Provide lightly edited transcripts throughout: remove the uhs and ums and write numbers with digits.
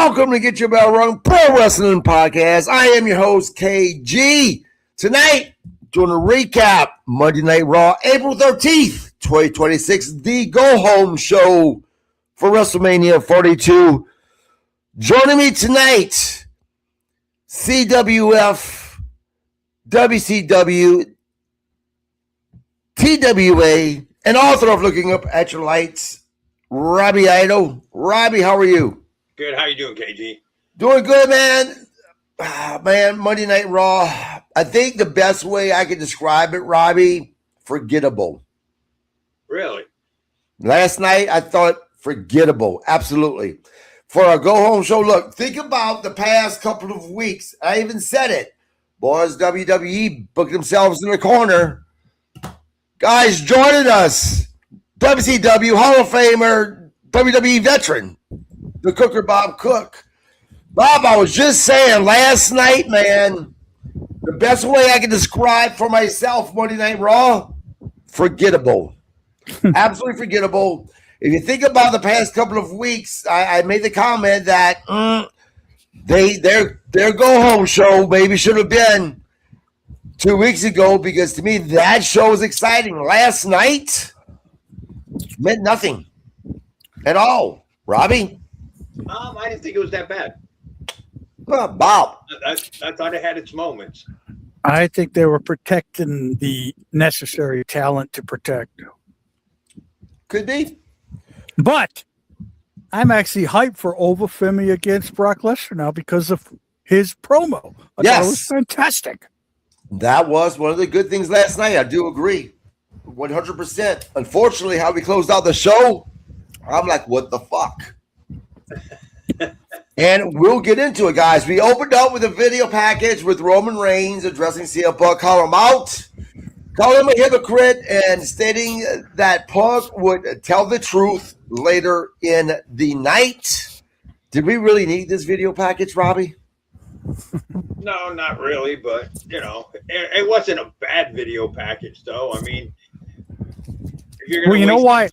Welcome to Get Your Bell Rung Pro Wrestling Podcast. I am your host, KG. Tonight, doing a recap, Monday Night Raw, April 13th, 2026, the go-home show for WrestleMania 42. Joining me tonight, CWF, WCW, TWA, and author of Looking Up at Your Lights, Robbie Idol. Robbie, how are you? Good. How you doing, KG? Doing good, man. Man, Monday Night Raw. I think the best way I could describe it, Robbie, forgettable. Really? Last night, I thought forgettable. Absolutely. For a go-home show, look, think about the past couple of weeks. I even said it. Boys, WWE booked themselves in the corner. Guys joining us. WCW Hall of Famer, WWE veteran, the Cooker Bob Cook. Bob, I was just saying last night, man, the best way I can describe for myself Monday Night Raw, forgettable. Absolutely forgettable. If you think about the past couple of weeks, I made the comment that their go-home show maybe should have been 2 weeks ago, because to me, that show was exciting. Last night meant nothing at all. Robbie? I didn't think it was that bad. Bob? I thought it had its moments. I think they were protecting the necessary talent to protect. Could be. But I'm actually hyped for Oba Femi against Brock Lesnar now because of his promo. I thought it was fantastic. That was one of the good things last night. I do agree. 100%. Unfortunately, how we closed out the show, I'm like, what the fuck? And we'll get into it, guys. We opened up with a video package with Roman Reigns addressing CM Punk, call him out, call him a hypocrite, and stating that Punk would tell the truth later in the night. Did we really need this video package, Robbie? No, not really, but, it wasn't a bad video package, though. I mean, if you're well, you know why?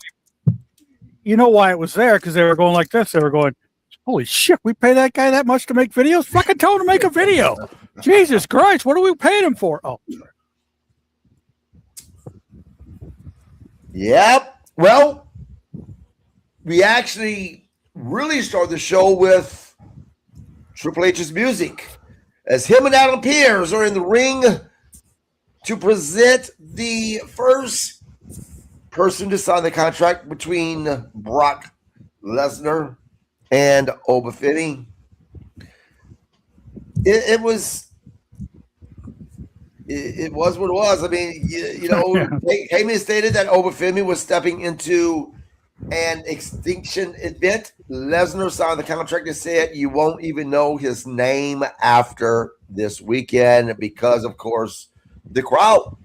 You know why it was there? Because they were going like this. They were going, holy shit, we pay that guy that much to make videos? Fucking tell him to make a video. Jesus Christ, what are we paying him for? Oh, sorry. Yep. Well, we actually really started the show with Triple H's music, as him and Adam Pearce are in the ring to present the first person to sign the contract between Brock Lesnar and Oba Femi. It was what it was. I mean, Heyman stated that Oba Femi was stepping into an extinction event. Lesnar signed the contract and said you won't even know his name after this weekend because, of course, the crowd.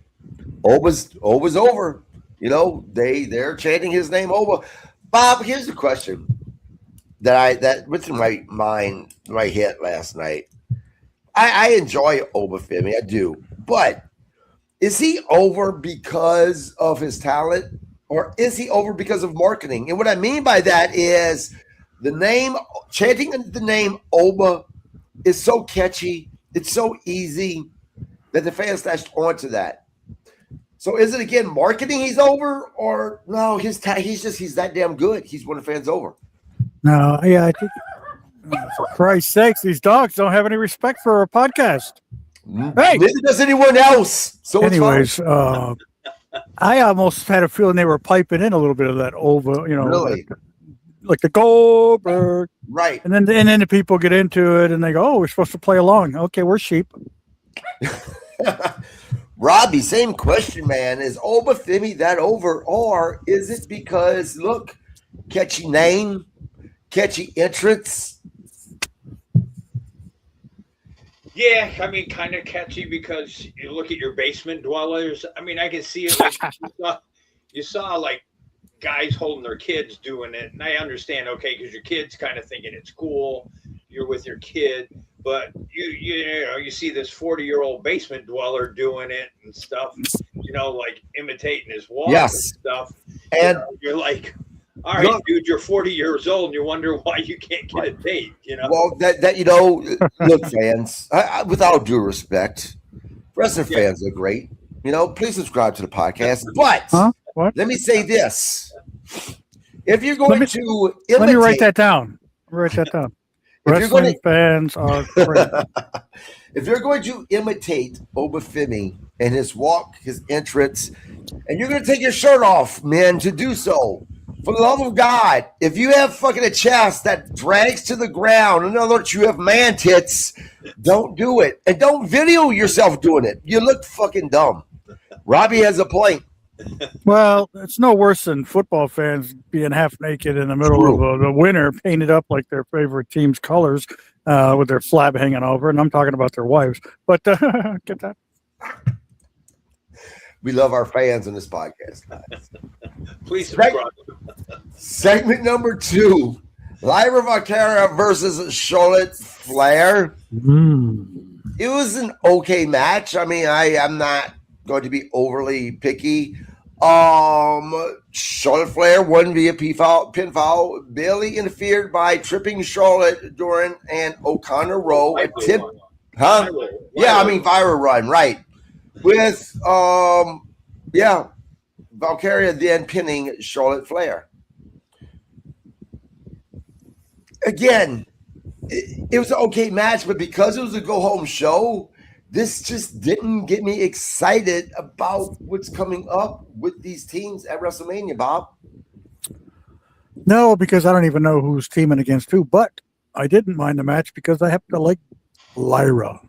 Oba's over. They're chanting his name Oba. Bob, here's the question that went through my mind, my head last night. I enjoy Oba Femi, I do, but is he over because of his talent, or is he over because of marketing? And what I mean by that is the name, chanting the name Oba is so catchy, it's so easy that the fans latched onto that. So is it again marketing he's over, or no, he's that damn good. He's won the fans over. No, yeah, I think for Christ's sakes, these dogs don't have any respect for a podcast. Hey, neither does anyone else. So anyways, I almost had a feeling they were piping in a little bit of that over, really? like the Goldberg, right? And then the people get into it and they go, "Oh, we're supposed to play along." Okay, we're sheep. Robbie, same question, man. Is Oba Femi that over, or is it because look, catchy name, catchy entrance? Yeah, I mean, kind of catchy because you look at your basement dwellers. I mean, I can see it. Like, you saw like guys holding their kids doing it, and I understand, okay, because your kid's kind of thinking it's cool. You're with your kid, but you see this 40-year-old basement dweller doing it and stuff. Like imitating his wife and stuff. And you're like, All right, dude, you're 40 years old and you wonder why you can't get a date, you know? Well, look, fans, with all due respect, wrestling fans are great. Please subscribe to the podcast. But let me say this. If you're going to imitate... Let me write that down. Wrestling fans are great. If you're going to imitate Oba Femi and his walk, his entrance, and you're going to take your shirt off, man, to do so, for the love of God, if you have fucking a chest that drags to the ground, in other words, you have man tits, don't do it. And don't video yourself doing it. You look fucking dumb. Robbie has a point. Well, it's no worse than football fans being half naked in the middle of the winter, painted up like their favorite team's colors, with their flab hanging over. And I'm talking about their wives. But get that. We love our fans on this podcast, guys. Please subscribe. Segment number 2: Lyra Vaquer versus Charlotte Flair. It was an okay match. I mean, I'm not going to be overly picky. Charlotte Flair won via pinfall. Bayley interfered by tripping Charlotte during an O'Connor roll. Viral run, right. With Valkyria then pinning Charlotte Flair. Again, it was an okay match, but because it was a go-home show, this just didn't get me excited about what's coming up with these teams at WrestleMania, Bob. No, because I don't even know who's teaming against who, but I didn't mind the match because I happen to like Lyra.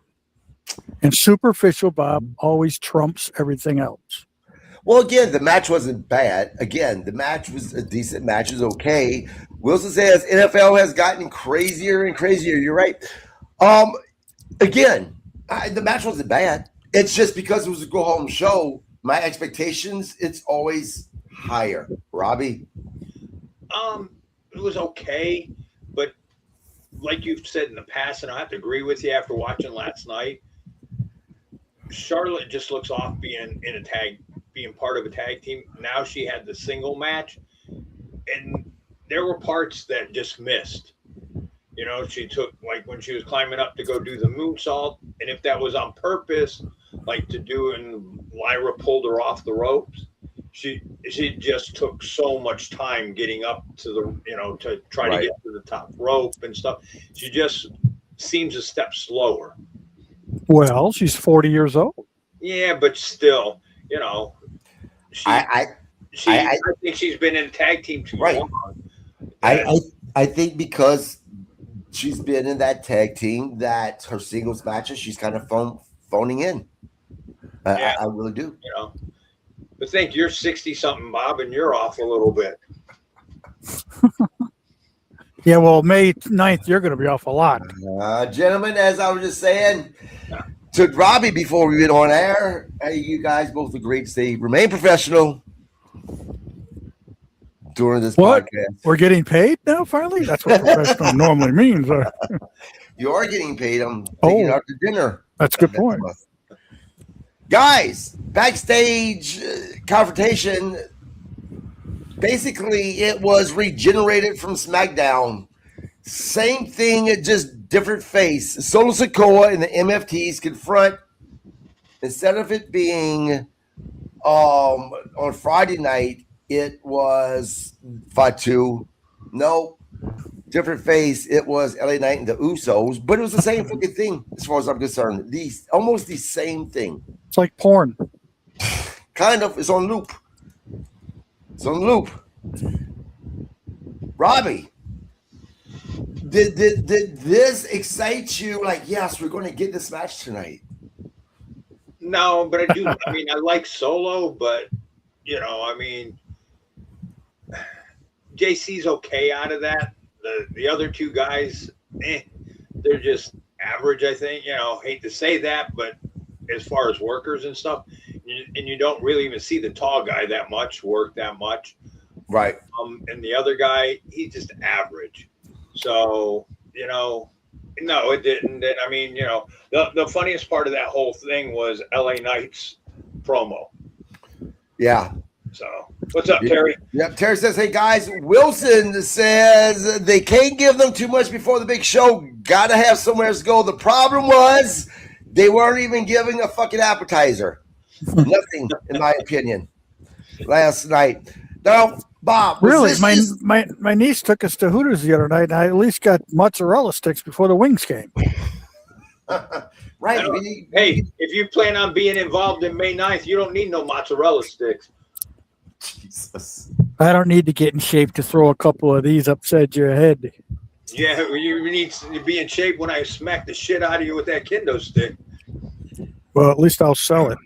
And superficial Bob always trumps everything else. Well, again, the match wasn't bad. Again, the match was a decent match. It was okay. Wilson says NFL has gotten crazier and crazier. You're right. Again, the match wasn't bad. It's just because it was a go-home show, my expectations, it's always higher. Robbie? It was okay, but like you've said in the past, and I have to agree with you after watching last night, Charlotte just looks off being part of a tag team. Now she had the single match, and there were parts that just missed. She took, like when she was climbing up to go do the moonsault, and if that was on purpose, like to do, and Lyra pulled her off the ropes, she just took so much time getting up to the, to try to get to the top rope and stuff. She just seems a step slower. Well, she's 40 years old. Yeah, but still, I think she's been in a tag team too long. I think because she's been in that tag team that her singles matches, she's kind of phoning in. I really do. But think you're 60-something, Bob, and you're off a little bit. Yeah, well, May 9th, you're going to be off a lot. Gentlemen, as I was just saying to Robbie before we went on air, you guys both agreed to say remain professional during this podcast. We're getting paid now, finally? That's what professional normally means. You are getting paid. I'm taking you out to dinner. That's a good point. Guys, backstage confrontation. Basically, it was regenerated from SmackDown. Same thing, just different face. Solo Sikoa and the MFTs confront, instead of it being on Friday night, it was Fatu. No, different face. It was LA Knight and the Usos, but it was the same fucking thing as far as I'm concerned. Almost the same thing. It's like porn. Kind of. It's on loop. It's on loop. Robbie, did this excite you? Like, yes, we're going to get this match tonight. No, but I do. I mean, I like Solo, but JC's okay out of that. The other two guys, they're just average, I think. Hate to say that, but as far as workers and stuff, and you don't really even see the tall guy work that much. Right. And the other guy, he's just average. So, no, it didn't. And I mean, the funniest part of that whole thing was LA Knight's promo. Yeah. So What's up, Terry? Yep, Terry says, hey, guys, Wilson says they can't give them too much before the big show. Got to have somewhere to go. The problem was they weren't even giving a fucking appetizer. Nothing, in my opinion, last night. Now, Bob, really, my niece took us to Hooters the other night, and I at least got mozzarella sticks before the wings came. Right. Hey, if you plan on being involved in May 9th, you don't need no mozzarella sticks. Jesus. I don't need to get in shape to throw a couple of these upside your head. Yeah, you need to be in shape when I smack the shit out of you with that kendo stick. Well, at least I'll sell it.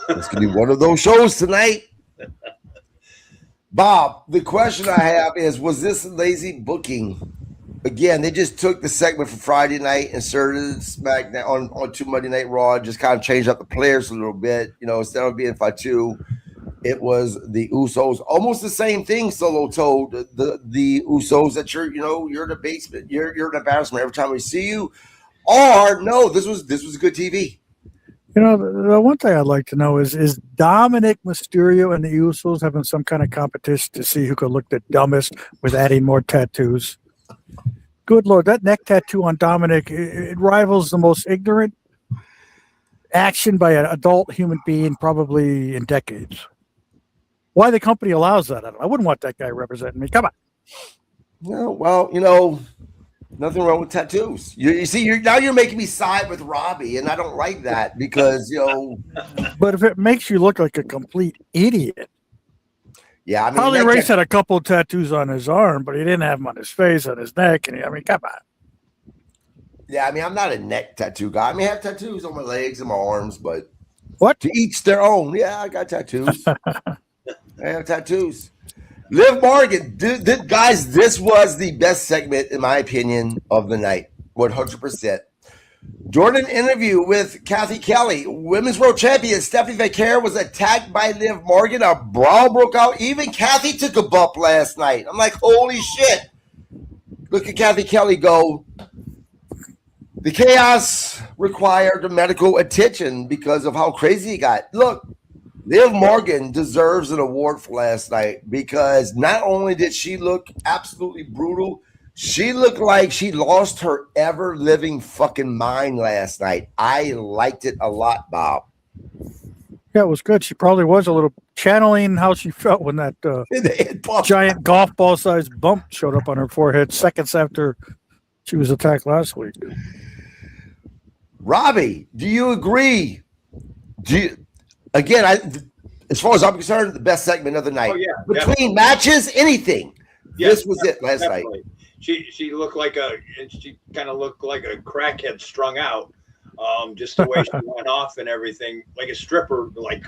It's going to be one of those shows tonight. Bob, the question I have is, was this lazy booking? Again, they just took the segment from Friday night, inserted SmackDown on to Monday Night Raw, just kind of changed up the players a little bit. You know, instead of being Fatu, it was the Usos. Almost the same thing Solo told the Usos that you're in the basement. You're an embarrassment every time we see you. Or no, this was good TV. You know, the one thing I'd like to know is Dominic Mysterio and the Usos having some kind of competition to see who could look the dumbest with adding more tattoos? Good Lord, that neck tattoo on Dominic, it rivals the most ignorant action by an adult human being probably in decades. Why the company allows that? I wouldn't want that guy representing me. Come on. No, well, nothing wrong with tattoos. You see, now you're making me side with Robbie, and I don't like that because, But if it makes you look like a complete idiot. Yeah, I mean, Harley Race had a couple of tattoos on his arm, but he didn't have them on his face, on his neck, and come on. Yeah, I mean, I'm not a neck tattoo guy. I mean, I have tattoos on my legs and my arms, but what? To each their own. Yeah, I got tattoos. I have tattoos. Liv Morgan, guys, this was the best segment, in my opinion, of the night. 100%. Jordan interview with Kathy Kelly. Women's World Champion Stephanie Vaquer was attacked by Liv Morgan. A brawl broke out. Even Kathy took a bump last night. I'm like, holy shit. Look at Kathy Kelly go. The chaos required medical attention because of how crazy it got. Look, Liv Morgan deserves an award for last night because not only did she look absolutely brutal, she looked like she lost her ever-living fucking mind last night. I liked it a lot, Bob. Yeah, it was good. She probably was a little channeling how she felt when that giant golf ball-sized bump showed up on her forehead seconds after she was attacked last week. Robbie, do you agree? As far as I'm concerned, the best segment of the night. Oh, yeah, between matches, anything. Yeah, this was it last night. She looked like she kind of looked like a crackhead strung out. Just the way she went off and everything, like a stripper, like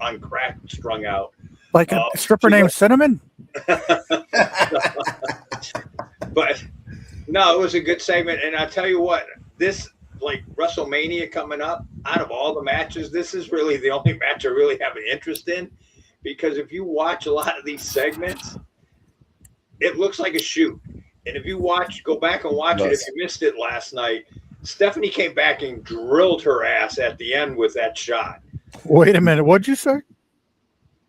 on crack, strung out. Like a stripper named Cinnamon? But no, it was a good segment. And I'll tell you what, this, like WrestleMania coming up, out of all the matches, this is really the only match I really have an interest in. Because if you watch a lot of these segments, it looks like a shoot. And if you go back and watch it, if you missed it last night, Stephanie came back and drilled her ass at the end with that shot. Wait a minute. What'd you say?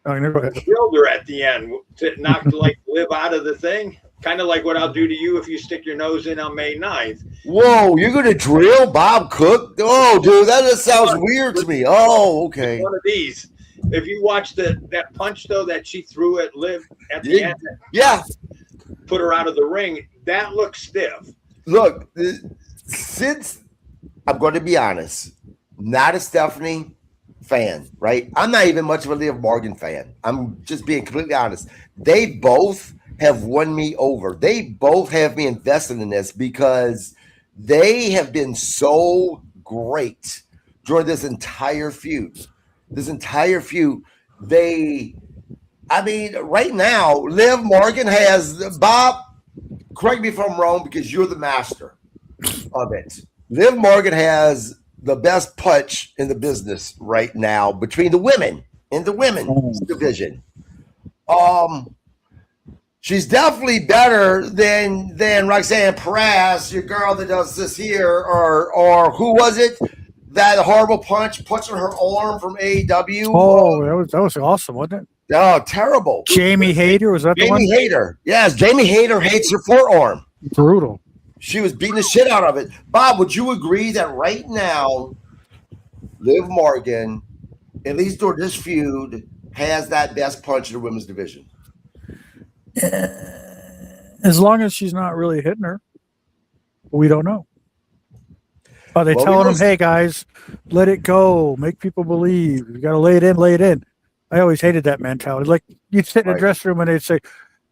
Oh, no, go ahead. Drilled her at the end to knock Liv out of the thing. Kind of like what I'll do to you if you stick your nose in on May 9th. Whoa, you're going to drill Bob Cook? Oh, dude, that just sounds weird to me. Oh, okay. One of these. If you watch that punch, though, that she threw at Liv at the end. Yeah. Put her out of the ring, that looks stiff. Look, since I'm going to be honest, not a Stephanie fan, right? I'm not even much of a Liv Morgan fan. I'm just being completely honest. They both have won me over. They both have me invested in this because they have been so great during this entire feud. Right now, Liv Morgan has, Bob, correct me if I'm wrong because you're the master of it. Liv Morgan has the best punch in the business right now between the women in the women's division. She's definitely better than Roxanne Perez, your girl that does this here, or who was it? That horrible punching her arm from AEW. Oh, that was awesome, wasn't it? Oh, terrible. Jamie Hayter, was that the one? Jamie Hayter. Yes, Jamie Hayter hates her forearm. Brutal. She was beating the shit out of it. Bob, would you agree that right now, Liv Morgan, at least during this feud, has that best punch in the women's division? As long as she's not really hitting her, we don't know. Are they telling them, hey, guys, let it go. Make people believe. You got to lay it in, lay it in. I always hated that mentality. Like, you'd sit in a dressing room and they'd say,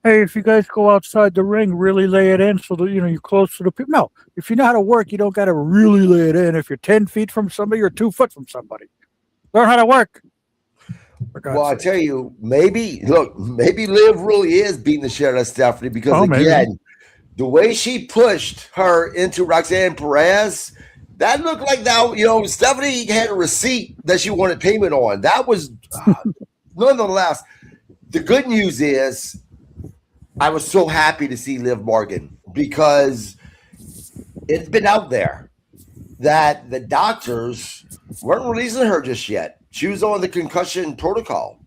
hey, if you guys go outside the ring, really lay it in so that, you're close to the people. No, if you know how to work, you don't got to really lay it in. If you're 10 feet from somebody or 2 foot from somebody, learn how to work. Well, I tell you, maybe Liv really is beating the shit out of Stephanie because, again, the way she pushed her into Roxanne Perez, that looked like Stephanie had a receipt that she wanted payment on. That was, nonetheless, the good news is I was so happy to see Liv Morgan because it's been out there that the doctors weren't releasing her just yet. She was on the concussion protocol,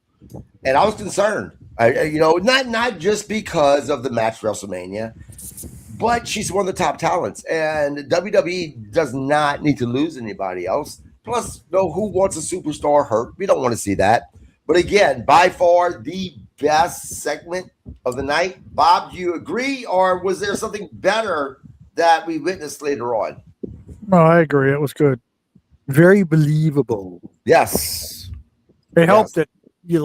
and I was concerned. Not just because of the match WrestleMania, but she's one of the top talents, and WWE does not need to lose anybody else. Plus, who wants a superstar hurt? We don't want to see that. But again, by far the best segment of the night. Bob, do you agree, or was there something better that we witnessed later on? No, I agree. It was good. Very believable. Yes. It helped that the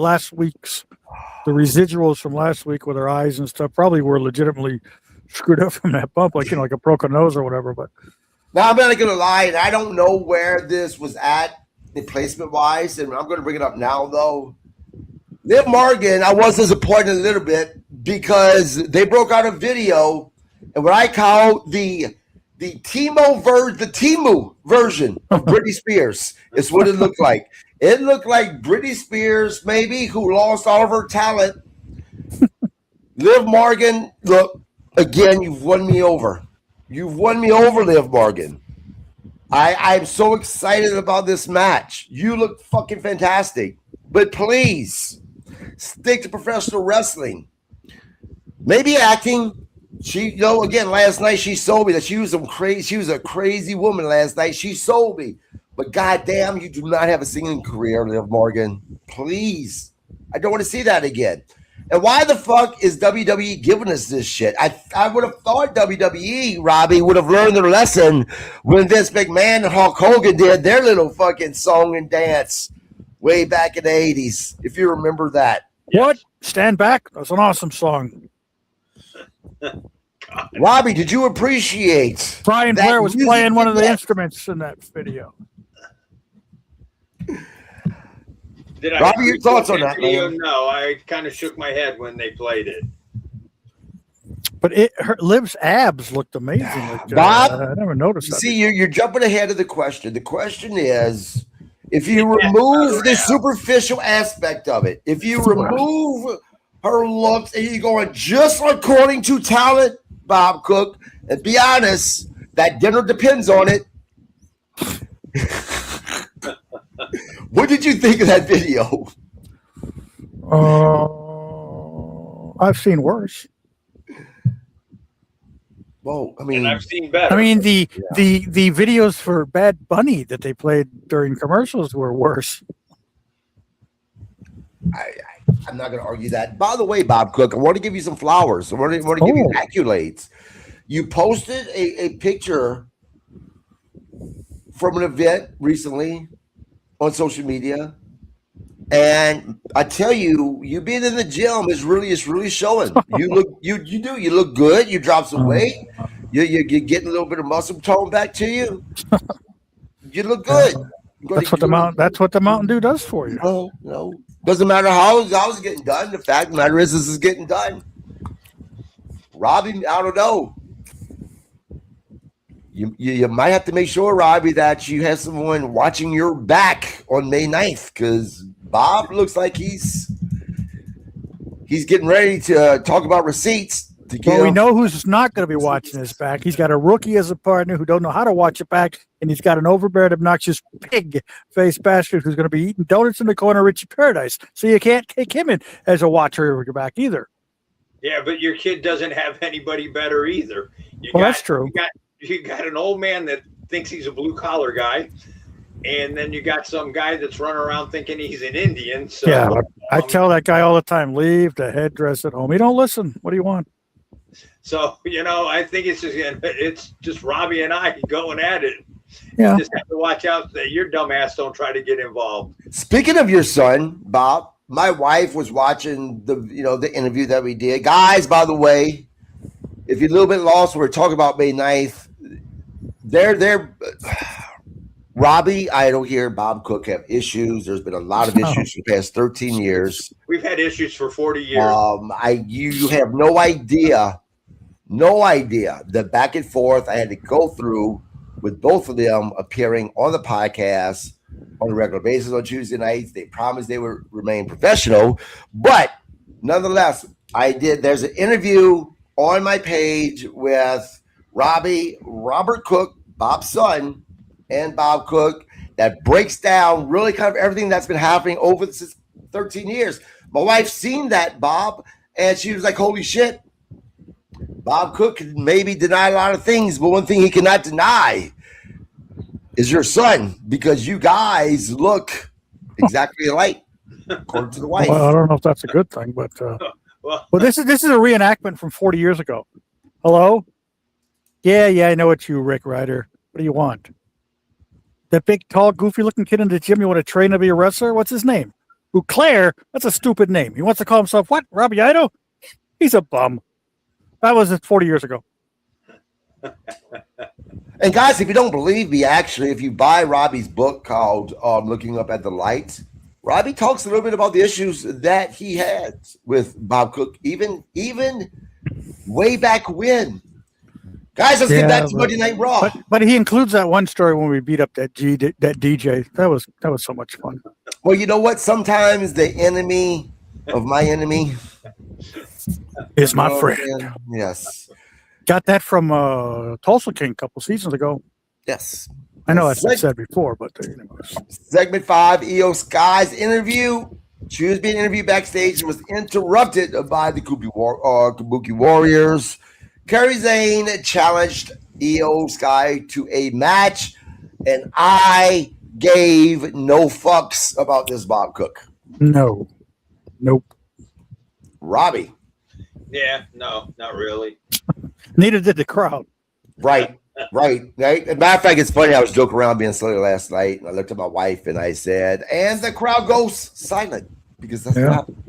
residuals from last week with her eyes and stuff probably were legitimately screwed up from that bump, like a broken nose or whatever. But now I'm not gonna lie, and I don't know where this was at placement wise, and I'm gonna bring it up now though. Liv Morgan, I was disappointed a little bit because they broke out a video and what I call the Temu version of Britney Spears is what it looked like. It looked like Britney Spears, maybe, who lost all of her talent. Liv Morgan, look, again, you've won me over. You've won me over, Liv Morgan. I'm so excited about this match. You look fucking fantastic. But please, stick to professional wrestling. Maybe acting. She, again, last night she sold me that she was a crazy woman last night. She sold me. But goddamn, you do not have a singing career, Liv Morgan. Please. I don't want to see that again. And why the fuck is WWE giving us this shit? I would have thought WWE, Robbie, would have learned their lesson when Vince McMahon and Hulk Hogan did their little fucking song and dance way back in the 80s, if you remember that. What? Stand Back? That's an awesome song. Robbie, did you appreciate Brian Blair was playing one of the instruments in that video. Robbie, your thoughts on that, man? No, I kind of shook my head when they played it. But Liv's abs looked amazing. Bob, I never noticed that. See, you're jumping ahead of the question. The question is, if you remove the superficial aspect of it, if you remove her looks and you're going just according to talent, Bob Cook, and be honest, that dinner depends on it. What did you think of that video? I've seen worse. Well, I mean, and I've seen better. I mean, the videos for Bad Bunny that they played during commercials were worse. I'm not going to argue that. By the way, Bob Cook, I want to give you some flowers. I want to give you accolades. You posted a picture from an event recently on social media, and I tell you, you being in the gym is really showing. You look good. You dropped some weight. You're getting a little bit of muscle tone back to you. You look good. That's what the Mountain Dew does for you. No. Doesn't matter how it's getting done. The fact of the matter is, this is getting done. Robbie, I don't know. You might have to make sure, Robbie, that you have someone watching your back on May 9th, because Bob looks like he's getting ready to talk about receipts. to give. Well, we know who's not going to be watching his back. He's got a rookie as a partner who don't know how to watch it back, and he's got an overbearing, obnoxious pig-faced bastard who's going to be eating donuts in the corner of Richie Paradise. So you can't take him in as a watcher over your back either. Yeah, but your kid doesn't have anybody better either. That's true. You got an old man that thinks he's a blue-collar guy, and then you got some guy that's running around thinking he's an Indian. So, yeah, I tell that guy all the time, leave the headdress at home. He don't listen. What do you want? So, I think it's just Robbie and I going at it. Yeah. You just have to watch out that your dumb ass don't try to get involved. Speaking of your son, Bob, my wife was watching the interview that we did. Guys, by the way, if you're a little bit lost, we're talking about May 9th. They're Robbie Idol here, Bob Cook have issues. There's been a lot of issues for the past 13 years. We've had issues for 40 years. You have no idea the back and forth I had to go through with both of them appearing on the podcast on a regular basis on Tuesday nights. They promised they would remain professional, but nonetheless, there's an interview on my page with Robert Cook, Bob's son, and Bob Cook that breaks down really kind of everything that's been happening over the 13 years. My wife seen that, Bob, and she was like, holy shit. Bob Cook can maybe deny a lot of things, but one thing he cannot deny is your son, because you guys look exactly alike, according to the wife. Well, I don't know if that's a good thing, but well, this is a reenactment from 40 years ago. Hello? Yeah, I know it's you, Rick Ryder. What do you want? That big, tall, goofy-looking kid in the gym you want to train to be a wrestler? What's his name? Boisclair? That's a stupid name. He wants to call himself what? Robbie Idol? He's a bum. That was 40 years ago. And guys, if you don't believe me, actually, if you buy Robbie's book called Looking Up at the Light, Robbie talks a little bit about the issues that he had with Bob Cook, even way back when. Guys, let's get back to Monday Night Raw. But he includes that one story when we beat up that DJ. That was so much fun. Well, you know what? Sometimes the enemy of my enemy is my friend. Man. Yes. Got that from Tulsa King a couple seasons ago. Yes. I know that's been said before, but anyways. Segment 5, Iyo Sky's interview. She was being interviewed backstage and was interrupted by the Kabuki Warriors. Kairi Sane challenged Iyo Sky to a match, and I gave no fucks about this Bob Cook. No. Nope. Robbie. Yeah, no, not really. Neither did the crowd. Right. As a matter of fact, it's funny. I was joking around being silly last night, and I looked at my wife and I said, and the crowd goes silent, because that's what happened.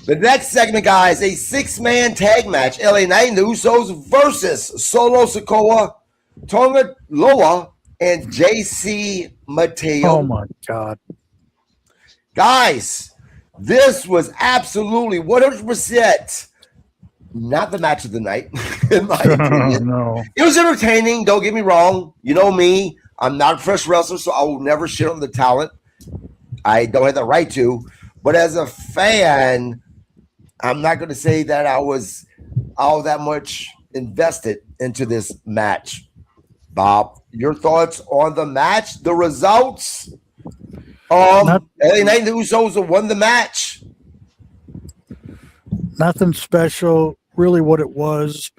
The next segment, guys, a 6-man tag match. LA Knight and The Usos versus Solo Sikoa, Tonga Loa, and JC Mateo. Oh, my God. Guys, this was absolutely 100% not the match of the night, in my opinion. No. It was entertaining. Don't get me wrong. You know me. I'm not a professional wrestler, so I will never shit on the talent. I don't have the right to. But as a fan, I'm not going to say that I was all that much invested into this match. Bob, your thoughts on the match, the results? LA Knight and the Usos won the match. Nothing special. Really what it was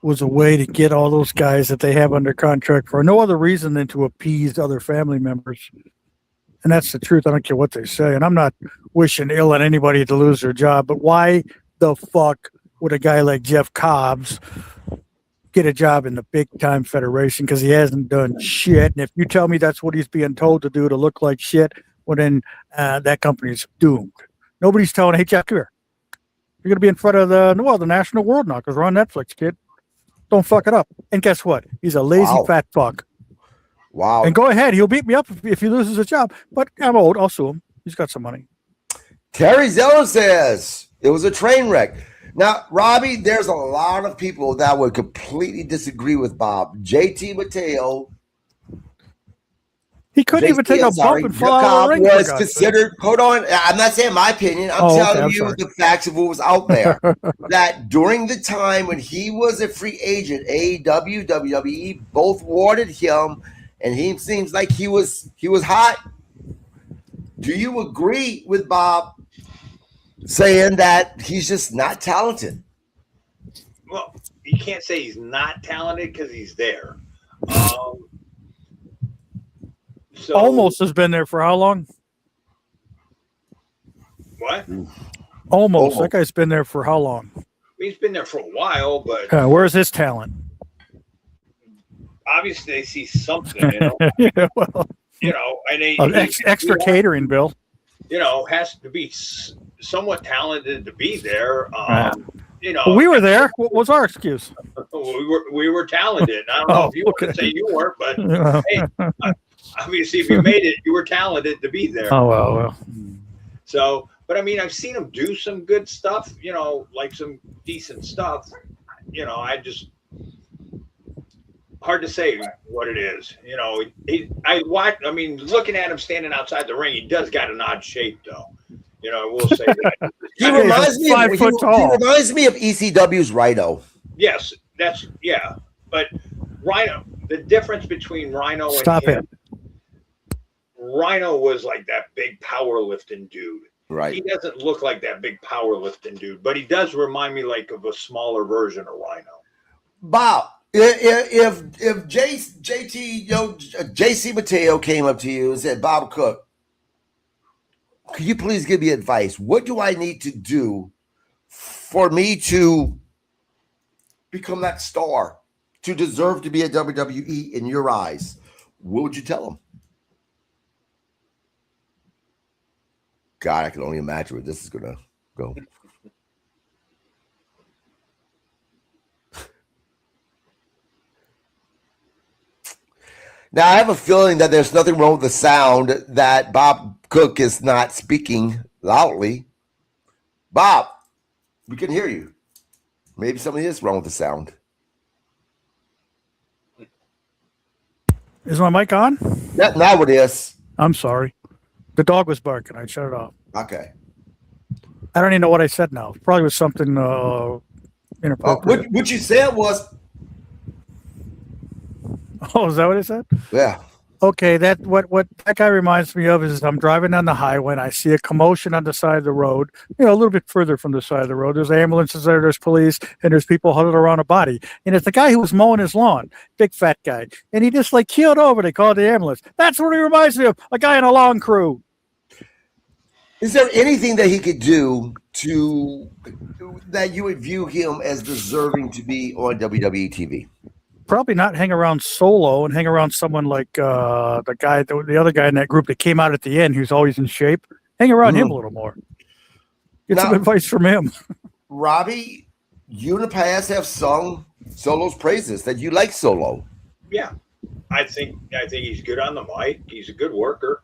a way to get all those guys that they have under contract for no other reason than to appease other family members. And that's the truth. I don't care what they say. And I'm not wishing ill on anybody to lose their job, but why the fuck would a guy like Jeff Cobbs get a job in the big-time federation? Because he hasn't done shit. And if you tell me that's what he's being told to do to look like shit, well, then that company's doomed. Nobody's telling, hey, Jeff, come here. You're going to be in front of the national world now because we're on Netflix, kid. Don't fuck it up. And guess what? He's a lazy fat fuck. Wow. And go ahead. He'll beat me up if he loses a job. But I'm old. I'll sue him. He's got some money. Terry Zeller says it was a train wreck. Now, Robbie, there's a lot of people that would completely disagree with Bob. JT Mateo, He couldn't even take a bump and fall out of the ring. Was considered. Hold on, I'm not saying my opinion. I'm telling you the facts of what was out there. That during the time when he was a free agent, AEW, WWE both wanted him, and he seems like he was hot. Do you agree with Bob saying that he's just not talented? Well, you can't say he's not talented because he's there. So, Almost has been there for how long? What? Almost. That guy's been there for how long? He's been there for a while, but where's his talent? Obviously they see something, you know. Yeah, well, you know, and extra catering bill. You know, has to be somewhat talented to be there. You know, we were there. What was our excuse? We were talented. I don't know if you want to say you weren't, but hey, obviously, if you made it, you were talented to be there. Oh well. So, but I mean, I've seen him do some good stuff. You know, like some decent stuff. You know, hard to say what it is. You know, I mean, looking at him standing outside the ring, he does got an odd shape, though. You know, I will say that. He reminds me of ECW's Rhino. Yes, but Rhino. The difference between Rhino and him, Rhino was like that big powerlifting dude. Right. He doesn't look like that big powerlifting dude, but he does remind me like of a smaller version of Rhino. Bob, if JC Mateo came up to you and said, Bob Cook, could you please give me advice? What do I need to do for me to become that star, to deserve to be at WWE in your eyes? What would you tell him? God, I can only imagine where this is going to go. Now, I have a feeling that there's nothing wrong with the sound, that Bob Cook is not speaking loudly. Bob, we can hear you. Maybe something is wrong with the sound. Is my mic on? Now it is. I'm sorry. The dog was barking. I shut it off. Okay. I don't even know what I said now. Probably was something inappropriate. What you said was... Oh, is that what I said? Yeah. Okay, what that guy reminds me of is I'm driving down the highway and I see a commotion on the side of the road, a little bit further from the side of the road. There's ambulances there, there's police, and there's people huddled around a body. And it's the guy who was mowing his lawn, big fat guy. And he just like keeled over. They called the ambulance. That's what he reminds me of, a guy in a lawn crew. Is there anything that he could do that you would view him as deserving to be on WWE TV? Probably not hang around Solo and hang around someone like the other guy in that group that came out at the end who's always in shape. Hang around him a little more. Get some advice from him. Robbie, you in the past have sung Solo's praises, that you like Solo. Yeah. I think he's good on the mic. He's a good worker.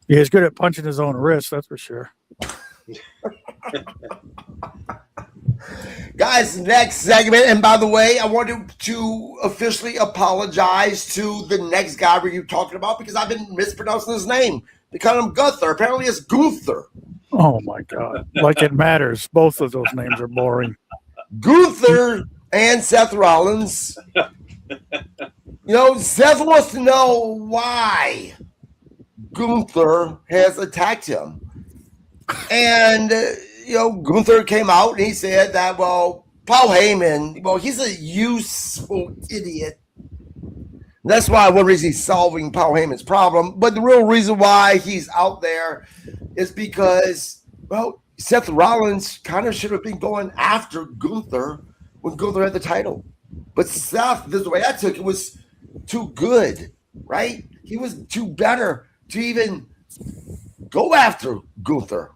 Yeah, he's good at punching his own wrist, that's for sure. Guys, next segment, and by the way, I wanted to officially apologize to the next guy were you talking about, because I've been mispronouncing his name. They call him Gunther. Apparently it's Gunther. Oh my God. Like it matters. Both of those names are boring. Gunther and Seth Rollins. Seth wants to know why Gunther has attacked him. And Gunther came out and he said that, Paul Heyman, he's a useful idiot. That's why one reason he's solving Paul Heyman's problem. But the real reason why he's out there is because, Seth Rollins kind of should have been going after Gunther when Gunther had the title. But Seth, this is the way I took it, was too good, right? He was too better to even go after Gunther.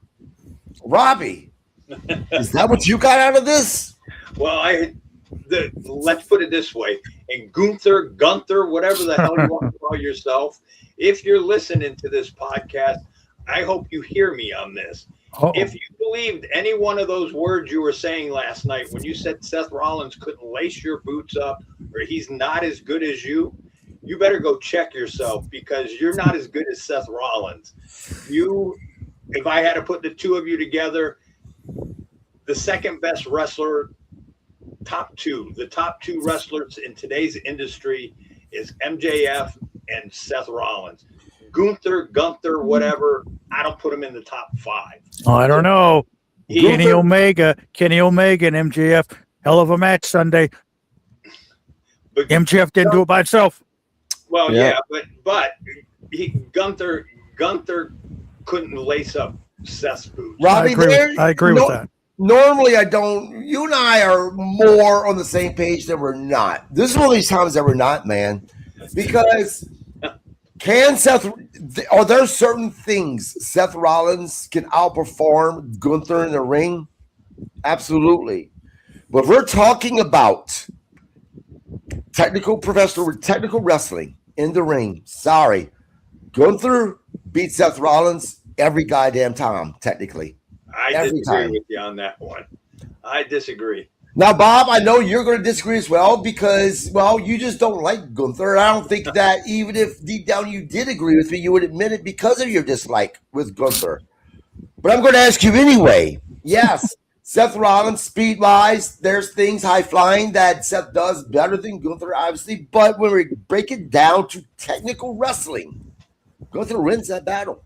Robbie, is that what you got out of this? Well, let's put it this way. And Gunther, whatever the hell you want to call yourself, if you're listening to this podcast, I hope you hear me on this. Uh-oh. If you believed any one of those words you were saying last night when you said Seth Rollins couldn't lace your boots up or he's not as good as you, you better go check yourself because you're not as good as Seth Rollins. If I had to put the two of you together, the second best wrestler, the top two wrestlers in today's industry is MJF and Seth Rollins. Gunther, whatever, I don't put him in the top 5. Oh, I don't know. Kenny Omega and MJF, hell of a match Sunday. But MJF didn't do it by himself. Well, yeah, but Gunther couldn't lace up Seth's boots. Robbie, I agree with that. Normally, I don't. You and I are more on the same page than we're not. This is one of these times that we're not, man. Because are there certain things Seth Rollins can outperform Gunther in the ring? Absolutely. But we're talking about technical wrestling in the ring. Sorry. Gunther beats Seth Rollins every goddamn time, technically. I disagree with you on that one. I disagree. Now, Bob, I know you're going to disagree as well because, well, you just don't like Gunther. I don't think that even if deep down you did agree with me, you would admit it because of your dislike with Gunther. But I'm going to ask you anyway. Yes, Seth Rollins, speed-wise, there's things high-flying that Seth does better than Gunther, obviously. But when we break it down to technical wrestling, Gunther wins that battle.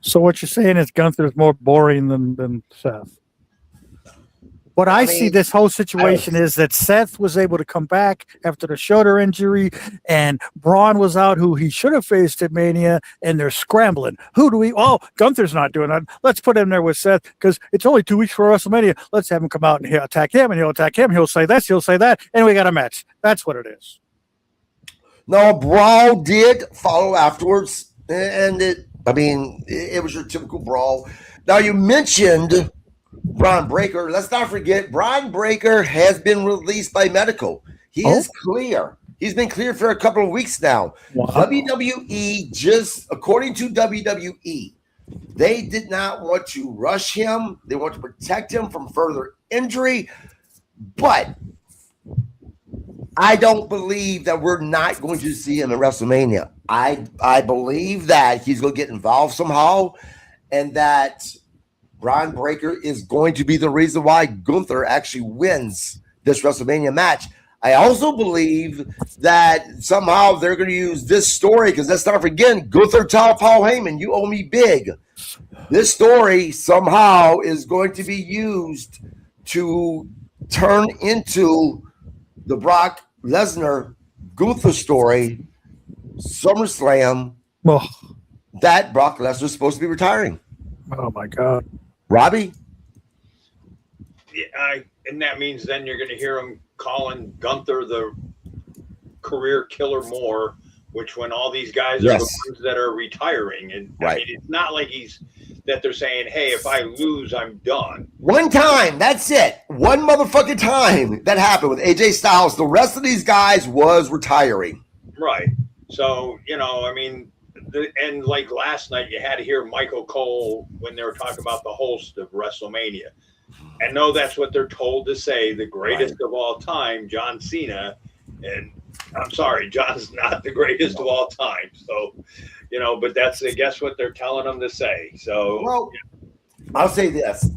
So what you're saying is Gunther's more boring than Seth. What I see this whole situation is that Seth was able to come back after the shoulder injury, and Braun was out, who he should have faced at Mania, and they're scrambling. Gunther's not doing that. Let's put him there with Seth because it's only 2 weeks for WrestleMania. Let's have him come out and he'll attack him, and he'll attack him. He'll say this, he'll say that, and we got a match. That's what it is. No, Brawl did follow afterwards, and it was your typical Brawl. Now, you mentioned Brian Breaker. Let's not forget, Brian Breaker has been released by medical. He is clear. He's been cleared for a couple of weeks now. Wow. WWE, according to WWE, they did not want to rush him. They want to protect him from further injury. But I don't believe that we're not going to see him at WrestleMania. I believe that he's going to get involved somehow, and that Brian Breaker is going to be the reason why Gunther actually wins this WrestleMania match. I also believe that somehow they're going to use this story, because let's not forget, Gunther told Paul Heyman, you owe me big. This story somehow is going to be used to turn into the Brock Lesnar Gunther story, SummerSlam, that Brock Lesnar is supposed to be retiring. Oh, my God. Robbie? Yeah, and that means then you're going to hear him calling Gunther the career killer more, which when all these guys are the ones that are retiring. And I mean, it's not like that they're saying, hey, if I lose, I'm done. One time, that's it. One motherfucking time that happened with AJ Styles. The rest of these guys was retiring. Right. So, I mean, and like last night, you had to hear Michael Cole when they were talking about the host of WrestleMania. And no, that's what they're told to say, the greatest of all time, John Cena. And I'm sorry, John's not the greatest of all time. So, but that's, I guess, what they're telling them to say. So, I'll say this.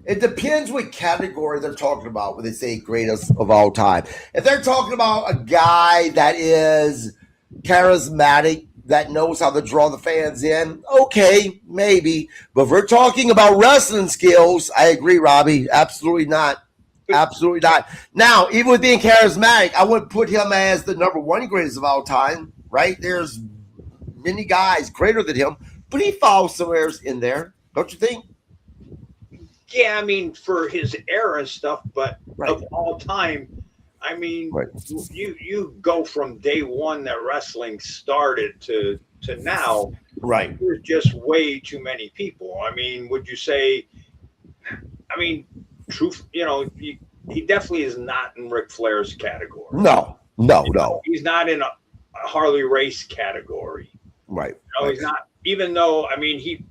It depends what category they're talking about when they say greatest of all time. If they're talking about a guy that is charismatic, that knows how to draw the fans in, okay, maybe. But if we're talking about wrestling skills, I agree, Robbie. Absolutely not. Absolutely not. Now, even with being charismatic, I wouldn't put him as the number one greatest of all time, right? There's many guys greater than him, but he falls somewhere in there, don't you think? Yeah, I mean, for his era and stuff, but of all time, I mean, you go from day one that wrestling started to now. Right. There's just way too many people. I mean, would you say? I mean, truth. He definitely is not in Ric Flair's category. No. He's not in a Harley Race category. Right. He's not. Even though, I mean,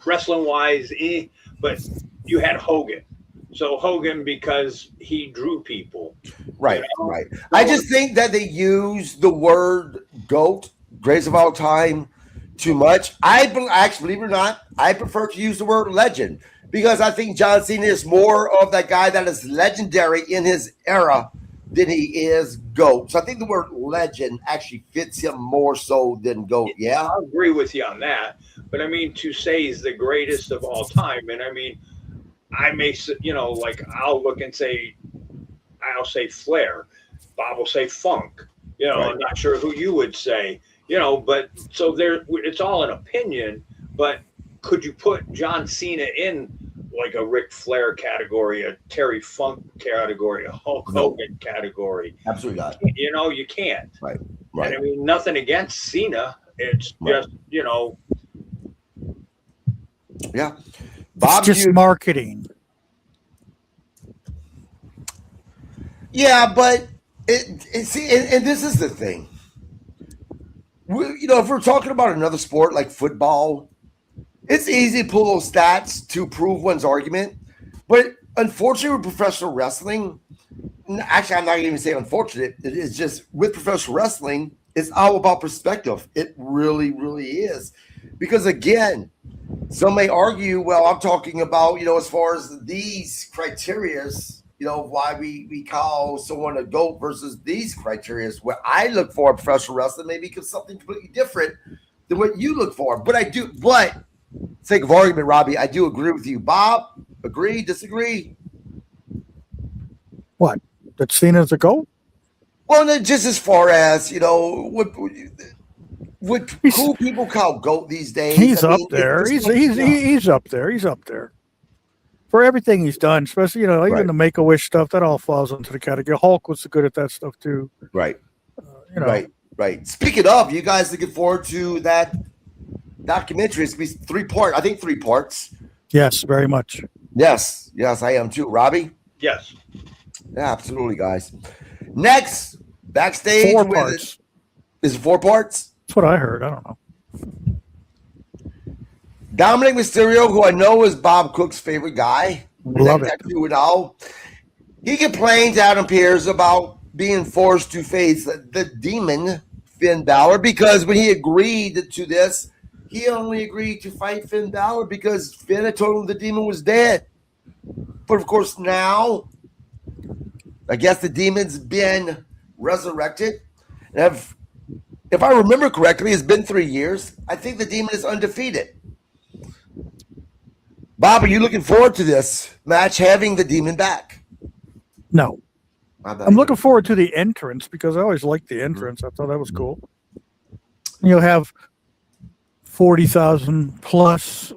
wrestling wise, but you had Hogan. So Hogan, because he drew people. Right, right. I just think that they use the word GOAT, greatest of all time, too much. Actually, believe it or not, I prefer to use the word legend because I think John Cena is more of that guy that is legendary in his era than he is GOAT. So I think the word legend actually fits him more so than GOAT. Yeah, I agree with you on that. But I mean, to say he's the greatest of all time, and I mean, I may, like I'll look and say, I'll say Flair. Bob will say Funk. Right. I'm not sure who you would say. But so there, it's all an opinion. But could you put John Cena in like a Ric Flair category, a Terry Funk category, a Hulk Hogan category? Absolutely not. You can't. Right. And I mean, nothing against Cena. It's just, Yeah. Bob, it's just marketing. Yeah, but see, and this is the thing. If we're talking about another sport like football, it's easy to pull those stats to prove one's argument. But unfortunately, with professional wrestling, actually, I'm not going to even say unfortunate. It is just with professional wrestling, it's all about perspective. It really, really is. Because again, some may argue, well, I'm talking about, as far as these criterias, why we call someone a GOAT versus these criterias. What I look for in professional wrestling maybe because something completely different than what you look for. But sake of argument, Robbie, I do agree with you. Bob, agree, disagree? What? That Cena's a GOAT? Well, just as far as, what cool people call GOAT these days. He's up there. He's up there. He's up there. For everything he's done, especially, even the Make-A-Wish stuff, that all falls into the category. Hulk was good at that stuff too. Right. Right. Speaking of, you guys looking forward to that documentary? It's going to be 3 parts. I think 3 parts. Yes, very much. Yes, I am too. Robbie? Yes. Yeah, absolutely, guys. Next, backstage. 4 parts. Is it 4 parts? That's what I heard. I don't know. Dominic Mysterio, who I know is Bob Cook's favorite guy. Love it. He complains, Adam Pearce, about being forced to face the demon, Finn Balor, because when he agreed to this, he only agreed to fight Finn Balor because Finn had told him the demon was dead. But, of course, now, I guess the demon's been resurrected. And if I remember correctly, it's been 3 years. I think the demon is undefeated. Bob, are you looking forward to this match having the demon back? No. I'm looking forward to the entrance because I always liked the entrance. I thought that was cool. You'll have 40,000 plus,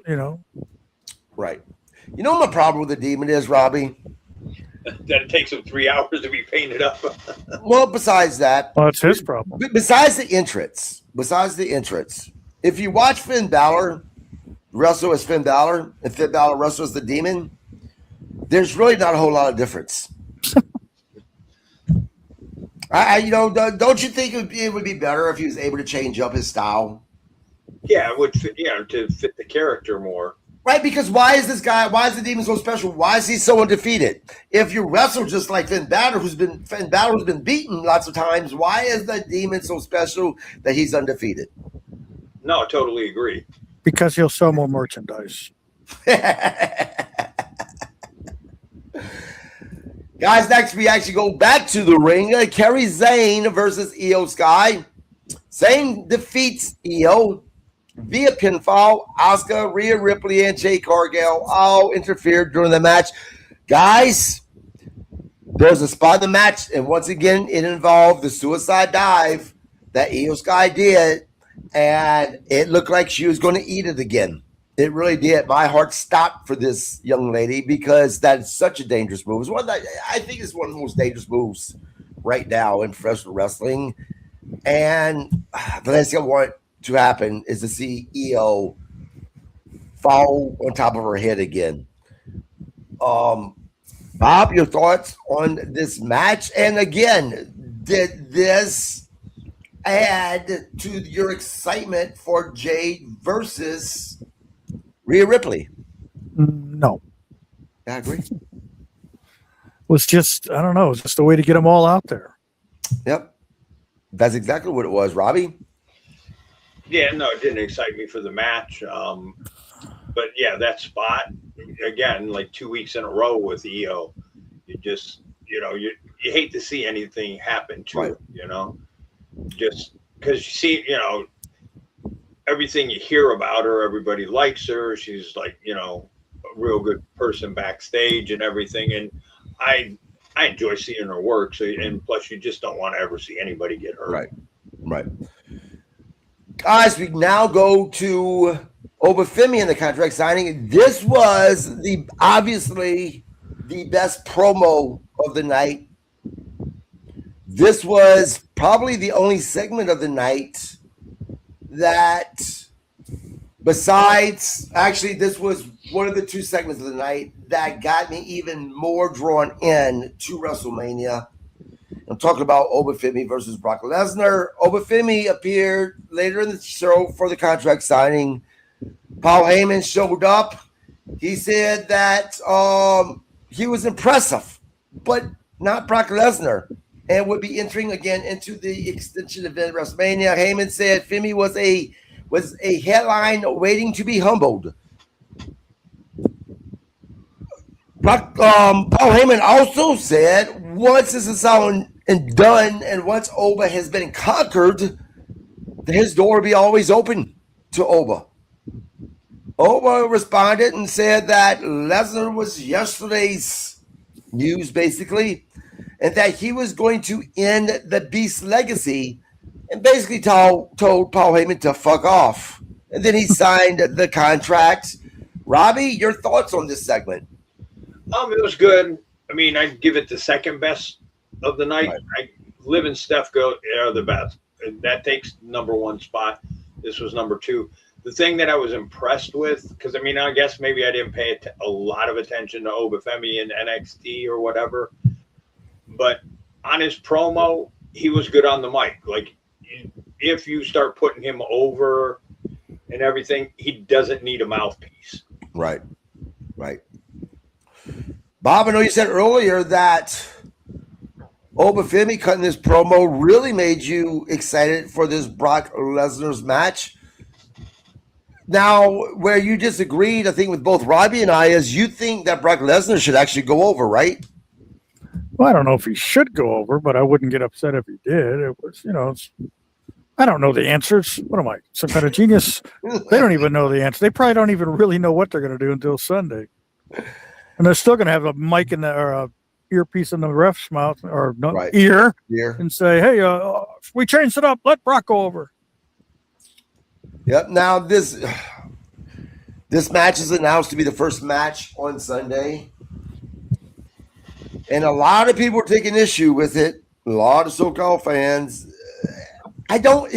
Right. You know what my problem with the demon is, Robbie? That it takes him 3 hours to be painted up. Well, besides that. Well, that's his problem. Besides the entrance, if you watch Finn Balor wrestle as Finn Balor and Finn Balor wrestle as the demon, there's really not a whole lot of difference. Don't you think it would be better if he was able to change up his style? Yeah, it would fit, to fit the character more. Right, because why is the demon so special? Why is he so undefeated? If you wrestle just like Finn Balor, who's been beaten lots of times, why is the demon so special that he's undefeated? No, I totally agree. Because he'll sell more merchandise. Guys, next we actually go back to the ring. Kairi Sane versus Iyo Sky. Sane defeats Iyo via pinfall. Asuka, Rhea Ripley, and Jade Cargill all interfered during the match. Guys, there's a spot in the match, and once again, it involved the suicide dive that Iyo Sky did, and it looked like she was going to eat it again. It really did. My heart stopped for this young lady because that's such a dangerous move. I think it's one of the most dangerous moves right now in professional wrestling. And the last thing I want to happen is to see Iyo fall on top of her head again. Bob, your thoughts on this match? And again, did this add to your excitement for Jade versus Rhea Ripley? No. I agree. was just, I don't know, it was just a way to get them all out there. Yep. That's exactly what it was, Robbie. Yeah, no, it didn't excite me for the match. But yeah, that spot again, like 2 weeks in a row with Iyo, you just, you hate to see anything happen to her, just because you see, everything you hear about her, everybody likes her. She's like, a real good person backstage and everything. And I enjoy seeing her work. So, and plus you just don't want to ever see anybody get hurt. Right. Guys, we now go to Oba Femi in the contract signing. This was obviously the best promo of the night. This was probably the only segment of the night that, besides, actually, this was one of the two segments of the night that got me even more drawn in to WrestleMania. I'm talking about Oba Femi versus Brock Lesnar. Oba Femi appeared later in the show for the contract signing. Paul Heyman showed up. He said that he was impressive, but not Brock Lesnar, and would be entering again into the extension event WrestleMania. Heyman said Femi was a headline waiting to be humbled. Paul Heyman also said once this is all and done, and once Oba has been conquered, his door will be always open to Oba. Oba responded and said that Lesnar was yesterday's news, basically, and that he was going to end the Beast legacy, and basically told Paul Heyman to fuck off. And then he signed the contract. Robbie, your thoughts on this segment? It was good. I mean, I'd give it the second best of the night. Liv and Steph are the best. That takes number one spot. This was number two. The thing that I was impressed with, because I guess maybe I didn't pay a lot of attention to Oba Femi in NXT or whatever, but on his promo, he was good on the mic. Like, if you start putting him over and everything, he doesn't need a mouthpiece. Right. Bob, I know you said earlier that Oba Femi cutting this promo really made you excited for this Brock Lesnar's match. Now, where you disagreed, I think, with both Robbie and I, is you think that Brock Lesnar should actually go over, right? Well, I don't know if he should go over, but I wouldn't get upset if he did. It was, I don't know the answers. What am I, some kind of genius? They don't even know the answer. They probably don't even really know what they're going to do until Sunday. And they're still going to have a mic in or a earpiece in the ref's mouth or ear and say, hey, we changed it up. Let Brock go over. Yep. Now, this match is announced to be the first match on Sunday. And a lot of people are taking issue with it. A lot of so-called fans. I don't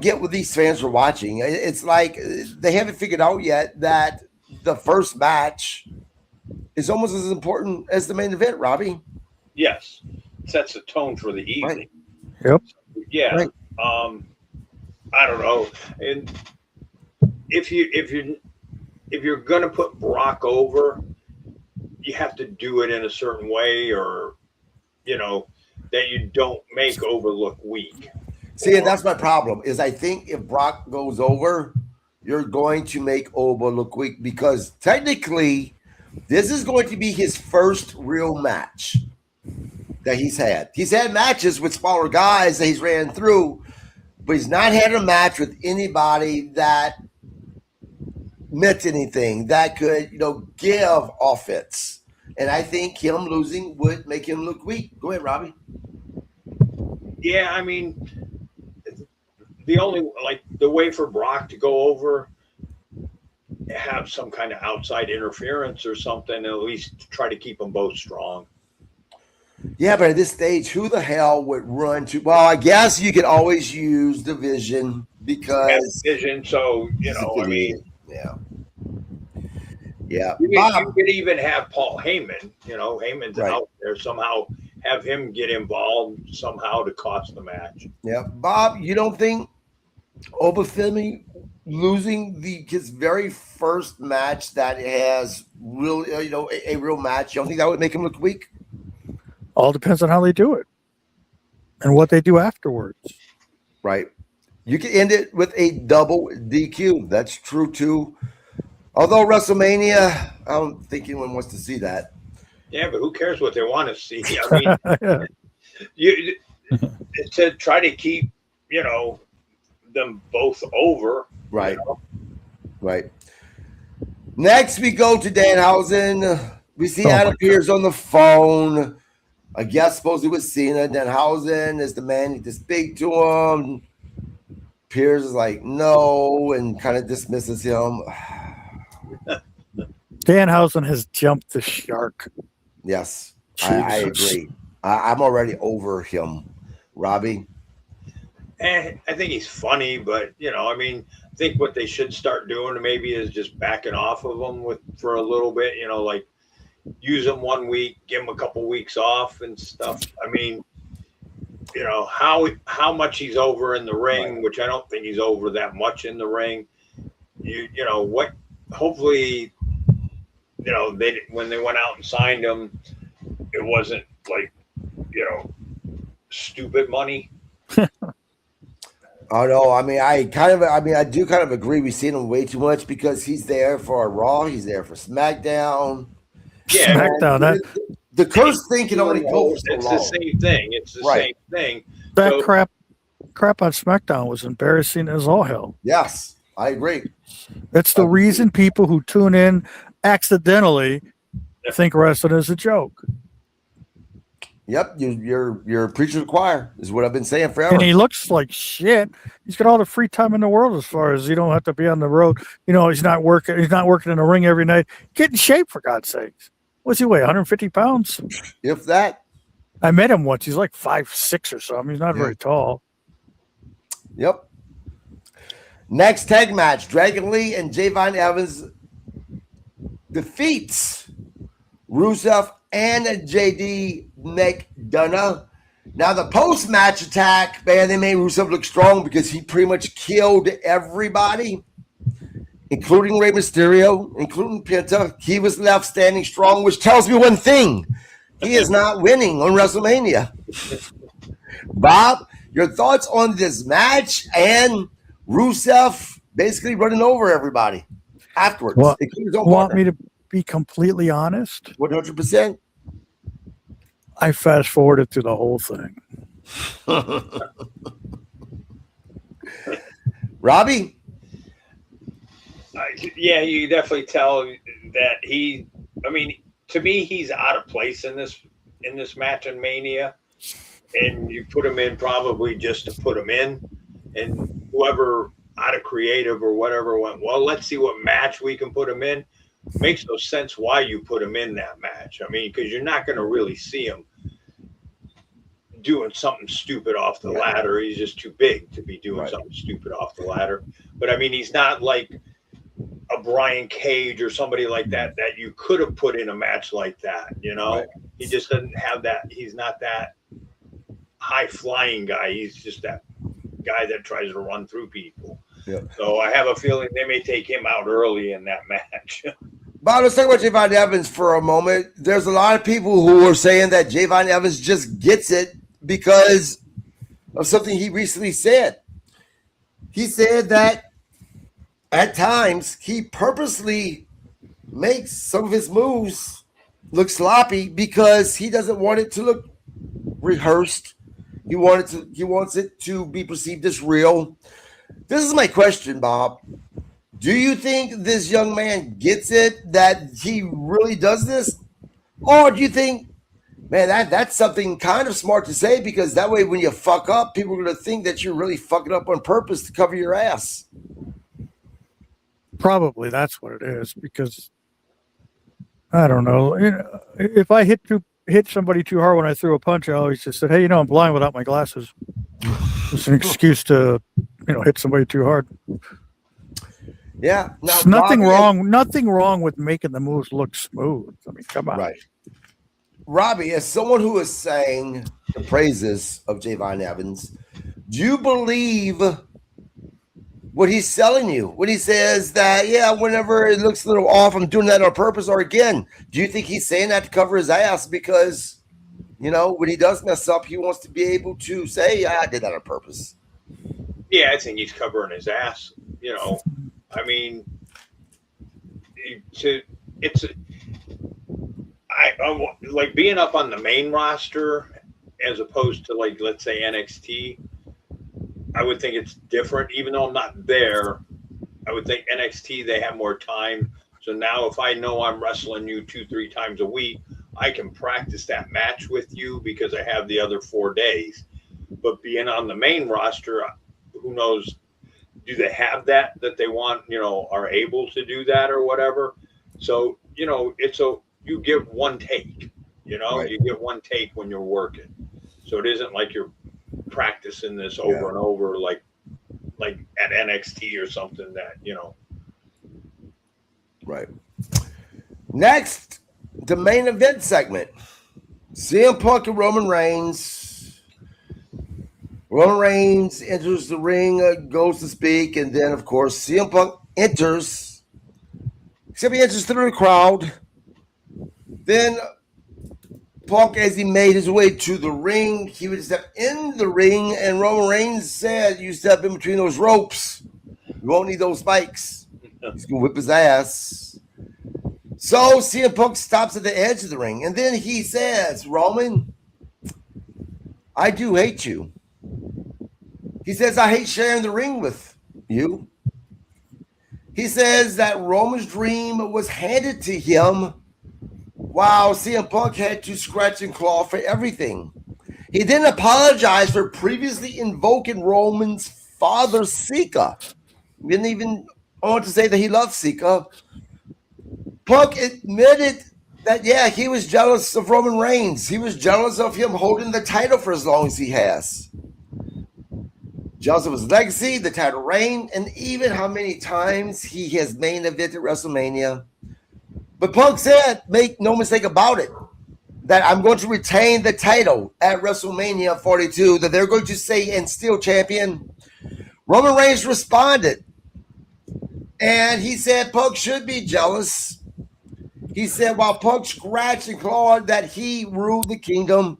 get what these fans are watching. It's like they haven't figured out yet that the first match is almost as important as the main event, Robbie. Yes. Sets the tone for the evening. Right. Yep. Yeah. Right. I don't know. And if you're gonna put Brock over, you have to do it in a certain way, or that you don't make Oba look weak. See, and that's my problem. Is I think if Brock goes over, you're going to make Oba look weak, because technically, this is going to be his first real match that he's had. He's had matches with smaller guys that he's ran through, but he's not had a match with anybody that meant anything, that could, give offense. And I think him losing would make him look weak. Go ahead, Robbie. Yeah, I mean, the way for Brock to go over, have some kind of outside interference or something, at least try to keep them both strong. Yeah, but at this stage, who the hell would run to? Well, I guess you could always use division because division. So I mean, yeah. You could even have Paul Heyman. Heyman's out there somehow. Have him get involved somehow to cost the match. Yeah, Bob, you don't think Oba Femi losing his very first match that has really, a real match? You don't think that would make him look weak? All depends on how they do it and what they do afterwards. Right. You can end it with a double DQ. That's true too. Although WrestleMania, I don't think anyone wants to see that. Yeah, but who cares what they want to see? I mean, you to try to keep, them both over. Right. Right. Next, we go to Danhausen. We see Adam Pearce on the phone. I guess supposedly with Cena. Danhausen is the man to speak to him. Pearce is like, no, and kind of dismisses him. Danhausen has jumped the shark. Yes, I agree. I'm already over him, Robbie. I think he's funny, but I think what they should start doing maybe is just backing off of him for a little bit. Like use him 1 week, give him a couple weeks off and stuff. I mean, how much he's over in the ring, right, which I don't think he's over that much in the ring. What? Hopefully, they when they went out and signed him, it wasn't like stupid money. Oh no, I do kind of agree. We've seen him way too much because he's there for Raw, he's there for SmackDown. Yeah, SmackDown. The curse thing can only go for so It's long. the same thing. It's the same thing. That crap on SmackDown was embarrassing as all hell. Yes, I agree. That's the reason people who tune in accidentally think wrestling is a joke. Yep, you're preaching to the choir is what I've been saying forever. And he looks like shit. He's got all the free time in the world as far as you don't have to be on the road. He's not working. He's not working in the ring every night. Get in shape, for God's sakes. What's he weigh? 150 pounds? If that. I met him once. He's like 5'6" or something. He's not very tall. Yep. Next tag match: Dragon Lee and Javon Evans defeats Rusev and JD McDonough. Now, the post-match attack, man, they made Rusev look strong because he pretty much killed everybody, including Rey Mysterio, including Penta. He was left standing strong, which tells me one thing. He is not winning on WrestleMania. Bob, your thoughts on this match and Rusev basically running over everybody afterwards? Want me to be completely honest? 100%. I fast forwarded through the whole thing. Robbie? Yeah, you definitely tell that to me, he's out of place in this match in Mania, and you put him in probably just to put him in, and whoever out of creative or whatever went, well, let's see what match we can put him in. Makes no sense why you put him in that match. Because you're not going to really see him doing something stupid off the ladder. He's just too big to be doing something stupid off the ladder. But he's not like a Brian Cage or somebody like that you could have put in a match like that. He just doesn't have that. He's not that high flying guy. He's just that guy that tries to run through people. Yeah. So I have a feeling they may take him out early in that match. Bob, let's talk about Javon Evans for a moment. There's a lot of people who are saying that Javon Evans just gets it because of something he recently said. He said that at times he purposely makes some of his moves look sloppy because he doesn't want it to look rehearsed. He wants it to be perceived as real. This is my question, Bob. Do you think this young man gets it, that he really does this? Or do you think, man, that's something kind of smart to say, because that way when you fuck up, people are going to think that you're really fucking up on purpose to cover your ass? Probably that's what it is, because I don't know. If I hit somebody too hard when I threw a punch, I always just said, hey, I'm blind without my glasses. It's an excuse to, hit somebody too hard. Yeah. Now, nothing wrong with making the moves look smooth. Come on. Right. Robbie, as someone who is saying the praises of Javon Evans, do you believe what he's selling you. When he says that, yeah, whenever it looks a little off, I'm doing that on purpose. Or again, do you think he's saying that to cover his ass because, when he does mess up, he wants to be able to say, yeah, I did that on purpose. Yeah, I think he's covering his ass. I mean, I like being up on the main roster as opposed to, like, let's say NXT. I would think it's different, even though I'm not there. I would think NXT, they have more time. So now if I know I'm wrestling you 2-3 times a week, I can practice that match with you because I have the other 4 days. But being on the main roster, who knows, do they have that they want, are able to do that or whatever? So, you give one take, Right. You get one take when you're working. So it isn't like you're practicing this over and over, like at NXT or something that, Right. Next, the main event segment. CM Punk and Roman Reigns. Roman Reigns enters the ring, goes to speak, and then, of course, CM Punk enters. Except he enters through the crowd. Then Punk, as he made his way to the ring, he would step in the ring, and Roman Reigns said, you step in between those ropes, you won't need those spikes. He's going to whip his ass. So CM Punk stops at the edge of the ring, and then he says, Roman, I do hate you. He says, I hate sharing the ring with you. He says that Roman's dream was handed to him while CM Punk had to scratch and claw for everything. He then apologized for previously invoking Roman's father, Sika. He didn't even want to say that he loved Sika. Punk admitted that, yeah, he was jealous of Roman Reigns. He was jealous of him holding the title for as long as he has. Jealous of his legacy, the title reign, and even how many times he has main evented WrestleMania. But Punk said, make no mistake about it, that I'm going to retain the title at WrestleMania 42, that they're going to say, and still champion. Roman Reigns responded, and he said Punk should be jealous. He said while Punk scratched and clawed that he ruled the kingdom,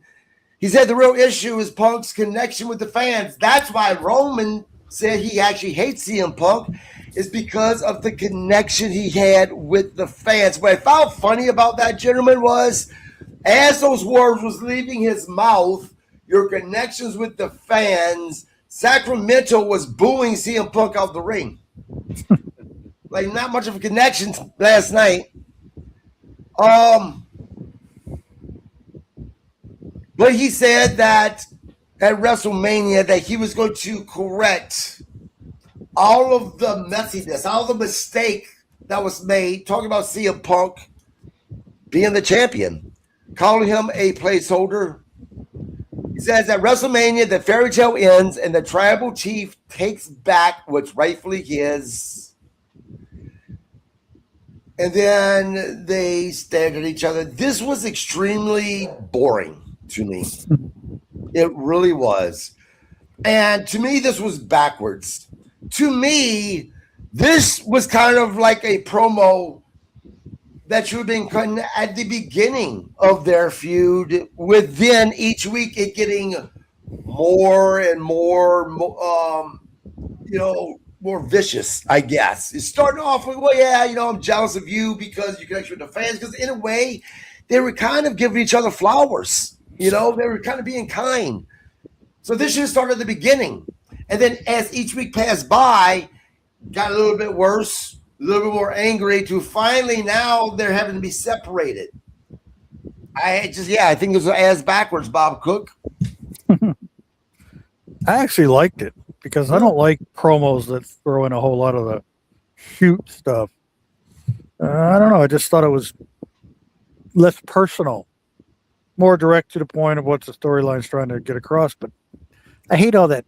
he said the real issue is Punk's connection with the fans. That's why Roman said he actually hates CM Punk, is because of the connection he had with the fans. What I found funny about that gentleman was, as those words was leaving his mouth, your connections with the fans, Sacramento was booing CM Punk out the ring. Like, not much of a connection last night. But he said that at WrestleMania that he was going to correct all of the messiness, all the mistake that was made, talking about CM Punk being the champion, calling him a placeholder. He says at WrestleMania, the fairy tale ends and the tribal chief takes back what's rightfully his. And then they stared at each other. This was extremely boring to me. It really was. And to me, this was backwards. To me, this was kind of like a promo that should have been at the beginning of their feud, with then each week it getting more and more, more vicious, I guess. It's starting off with, well, yeah, I'm jealous of you because you connect with the fans. Because in a way, they were kind of giving each other flowers. They were kind of being kind. So this should have started at the beginning. And then as each week passed by, got a little bit worse, a little bit more angry, to finally now they're having to be separated. I think it was as backwards, Bob Cook. I actually liked it because I don't like promos that throw in a whole lot of the shoot stuff. I don't know. I just thought it was less personal, more direct to the point of what the storyline's trying to get across. But I hate all that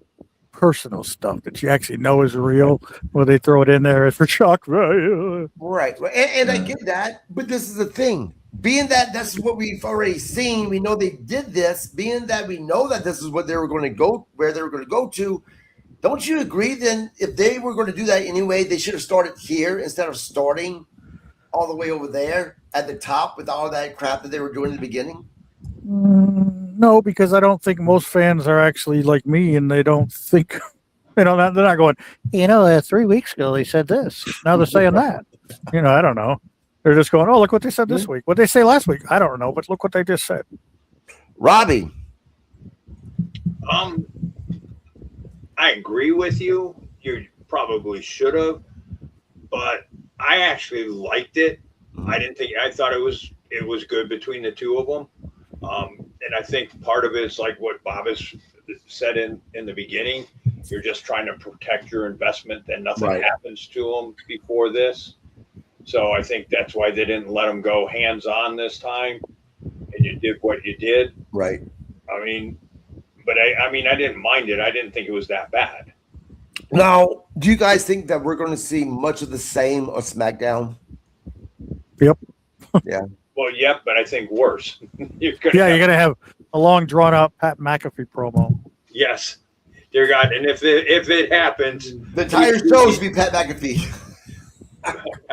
personal stuff that you actually know is real, where they throw it in there for shock. Right. And I get that, but this is the thing. Being that that's what we've already seen, we know they did this, being that we know that this is what they were going to go, where they were going to go to, Don't you agree then if they were going to do that anyway, they should have started here instead of starting all the way over there at the top with all that crap that they were doing in the beginning? No, because I don't think most fans are actually like me, and they don't think, they're not going, 3 weeks ago they said this. Now they're saying that. I don't know. They're just going, oh, look what they said this week. What they say last week? I don't know, but look what they just said. Robbie. I agree with you. You probably should have, but I actually liked it. I thought it was good between the two of them. And I think part of it is like what Bob has said in the beginning. You're just trying to protect your investment that nothing happens to them before this. So I think that's why they didn't let them go hands-on this time. And you did what you did. Right. I mean, but I didn't mind it. I didn't think it was that bad. Now, do you guys think that we're going to see much of the same on SmackDown? Yep. Yeah. Well, yep, but I think worse. You're going to have a long, drawn-out Pat McAfee promo. Yes. Dear God, and if it happens... The entire show should be Pat McAfee.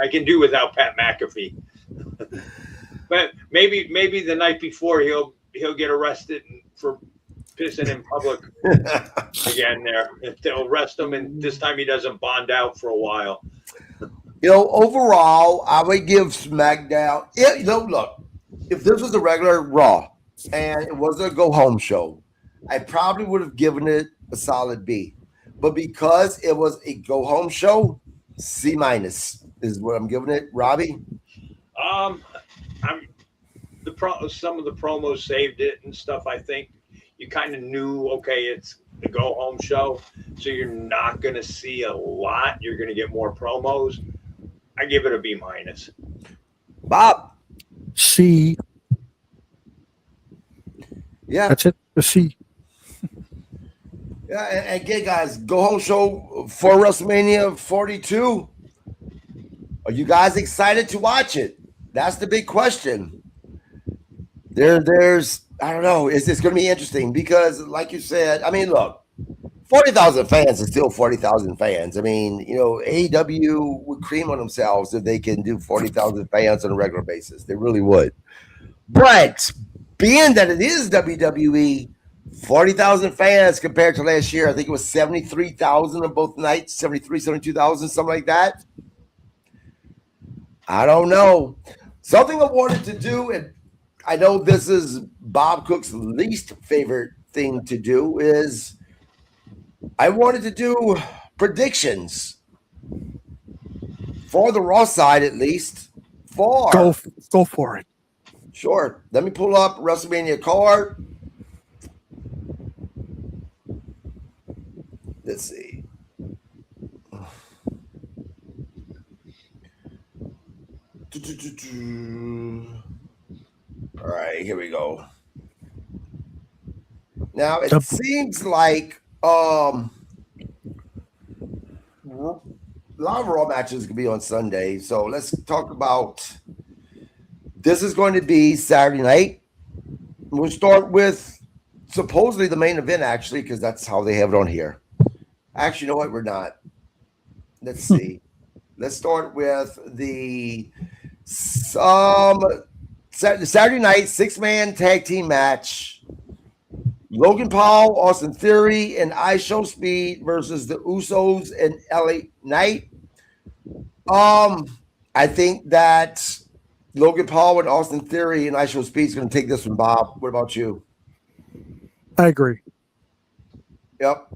I can do without Pat McAfee. But maybe the night before he'll get arrested for pissing in public again there. They'll arrest him, and this time he doesn't bond out for a while. Overall, I would give SmackDown. Look, if this was a regular Raw and it wasn't a go-home show, I probably would have given it a solid B. But because it was a go-home show, C- is what I'm giving it. Robbie? Some of the promos saved it and stuff. I think you kind of knew, okay, it's the go-home show, so you're not going to see a lot. You're going to get more promos. I give it a B-. Bob? C. Yeah. That's it. The C. Yeah, and again, guys, go-home show for WrestleMania 42. Are you guys excited to watch it? That's the big question. There's I don't know. It's going to be interesting because, like you said, look, 40,000 fans is still 40,000 fans. AEW would cream on themselves if they can do 40,000 fans on a regular basis. They really would. But being that it is WWE, 40,000 fans compared to last year, I think it was 73,000 on both nights, 72,000, something like that. I don't know. Something I wanted to do, and I know this is Bob Cook's least favorite thing to do, is I wanted to do predictions for the Raw side, at least. Go for it. Sure. Let me pull up WrestleMania card. Let's see. All right, here we go. Now it seems like a lot of Raw matches could be on Sunday. So let's talk about. This is going to be Saturday night. We'll start with supposedly the main event, actually, because that's how they have it on here. Actually, you know what? We're not. Let's see. Let's start with the Saturday night 6-man tag team match. Logan Paul, Austin Theory, and Iyo Sky versus the Usos and LA Knight. I think that Logan Paul and Austin Theory and Iyo Sky is going to take this one, Bob. What about you? I agree. Yep.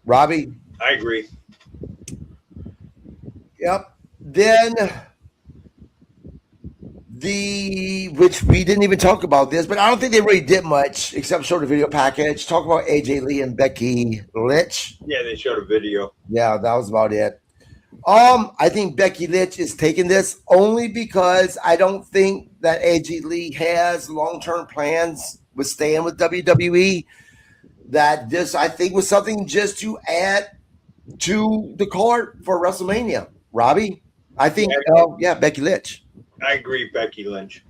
Robbie? I agree. Yep. Then which we didn't even talk about this, but I don't think they really did much except show the video package. Talk about AJ Lee and Becky Lynch. Yeah, they showed a video. Yeah, that was about it. I think Becky Lynch is taking this only because I don't think that AJ Lee has long-term plans with staying with WWE. That this, I think, was something just to add to the card for WrestleMania. Robbie? I think, Becky Lynch. I agree, Becky Lynch.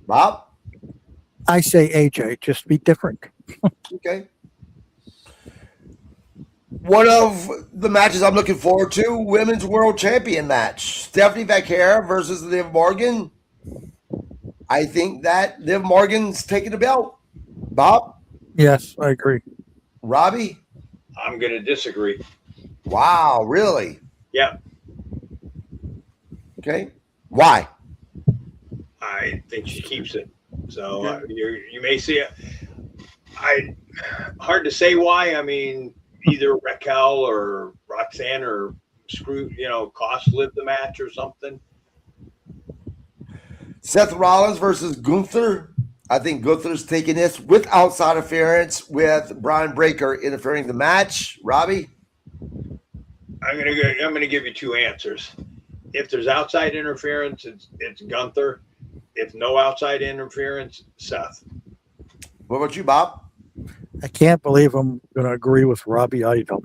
Bob? I say AJ, just be different. Okay. One of the matches I'm looking forward to, Women's World Champion match. Stephanie Vaquer versus Liv Morgan. I think that Liv Morgan's taking the belt. Bob? Yes, I agree. Robbie? I'm going to disagree. Wow, really? Yeah. Okay. Why? I think she keeps it. So you may see it. Hard to say why. I mean, either Raquel or Roxanne or cost Liv the match or something. Seth Rollins versus Gunther. I think Gunther's taking this with outside interference with Brian Breaker interfering in the match. Robbie? I'm gonna give you two answers. If there's outside interference, it's Gunther. If no outside interference, Seth. What about you, Bob? I can't believe I'm going to agree with Robbie Idol.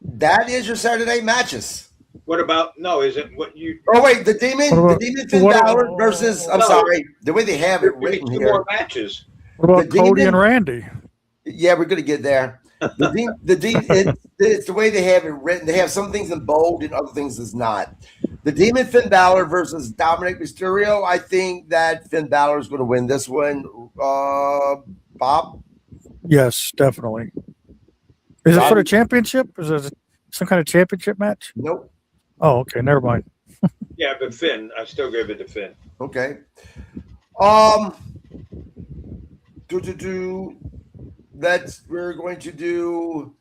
That is your Saturday night matches. What about isn't what you? Oh wait, the Demon Finn Balor versus. I'm sorry, the way they have it written two here. more matches. What about The Cody Demon- and Randy? Yeah, we're gonna get there. It's the way they have it written. They have some things in bold and other things is not. The Demon Finn Balor versus Dominic Mysterio. I think that Finn Balor is going to win this one. Bob? Yes, definitely. Is it for the championship? Is it some kind of championship match? Nope. Oh, okay. Never mind. Yeah, but Finn, I still give it to Finn. Okay. We're going to do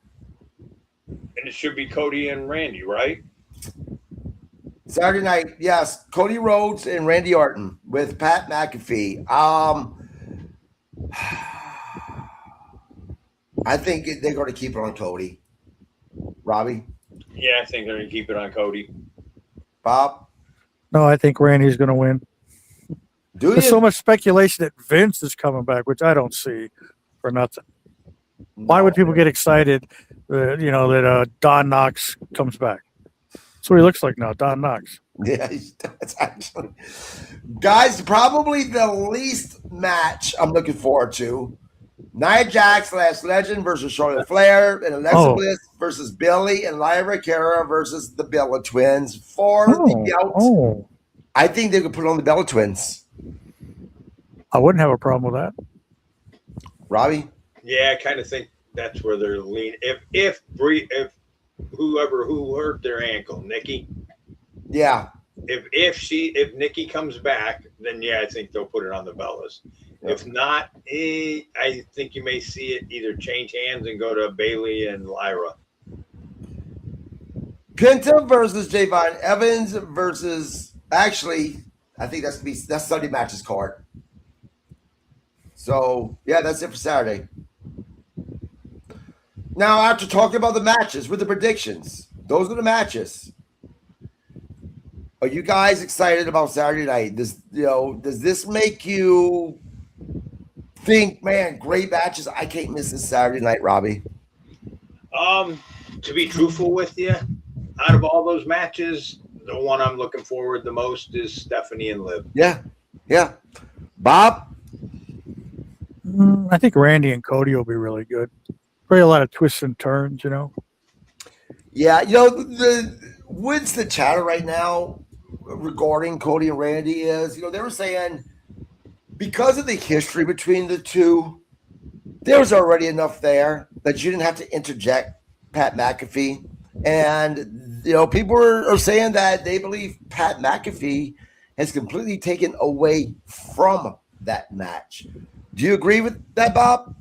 And it should be Cody and Randy, right? Saturday night. Yes, Cody Rhodes and Randy Orton with Pat McAfee. I think they're going to keep it on Cody. Robbie? Yeah, I think they're going to keep it on Cody. Bob? No, I think Randy's going to win. Do There's you? so much speculation that Vince is coming back, which I don't see for nothing. Why would people get excited that Don Knox comes back? That's what he looks like now, Don Knox. Yeah, that's actually. Guys, probably the least match I'm looking forward to. Nia Jax, Last Legend versus Charlotte Flair, and Alexa Bliss versus Billy and Lyra Cara versus the Bella Twins for the belt. I think they could put on the Bella Twins. I wouldn't have a problem with that. Robbie? Yeah, I kind of think that's where they're leaning. If who hurt their ankle, Nikki. Yeah. If Nikki comes back, then yeah, I think they'll put it on the Bellas. Yep. If not, I think you may see it either change hands and go to Bailey and Lyra. Penta versus Javon Evans versus actually, I think that's Sunday matches card. So yeah, that's it for Saturday. Now, after talking about the matches with the predictions, those are the matches. Are you guys excited about Saturday night? Does this make you think, man, great matches? I can't miss this Saturday night, Robbie. To be truthful with you, out of all those matches, the one I'm looking forward the most is Stephanie and Liv. Yeah. Bob? I think Randy and Cody will be really good. Probably a lot of twists and turns, Yeah, what's the chatter right now regarding Cody and Randy is, they were saying because of the history between the two, there was already enough there that you didn't have to interject Pat McAfee. And, people are saying that they believe Pat McAfee has completely taken away from that match. Do you agree with that, Bob?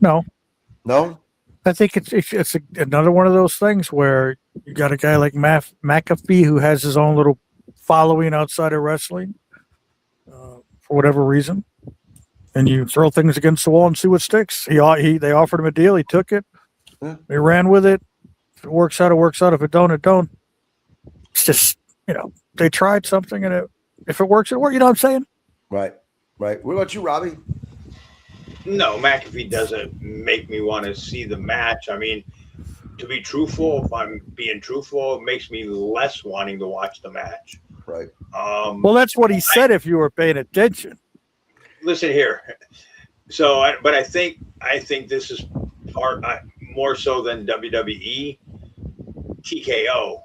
No. No? I think it's another one of those things where you got a guy like McAfee who has his own little following outside of wrestling for whatever reason, and you throw things against the wall and see what sticks. They offered him a deal, he took it, they ran with it. If it works out, it works out. If it don't, it don't. It's just they tried something, and if it works, it works. You know what I'm saying? Right. What about you, Robbie? No, McAfee doesn't make me want to see the match. I mean, to be truthful, if I'm being truthful, it makes me less wanting to watch the match. Right. Well, that's what he said if you were paying attention. Listen here. So, but I think this is part more so than WWE, TKO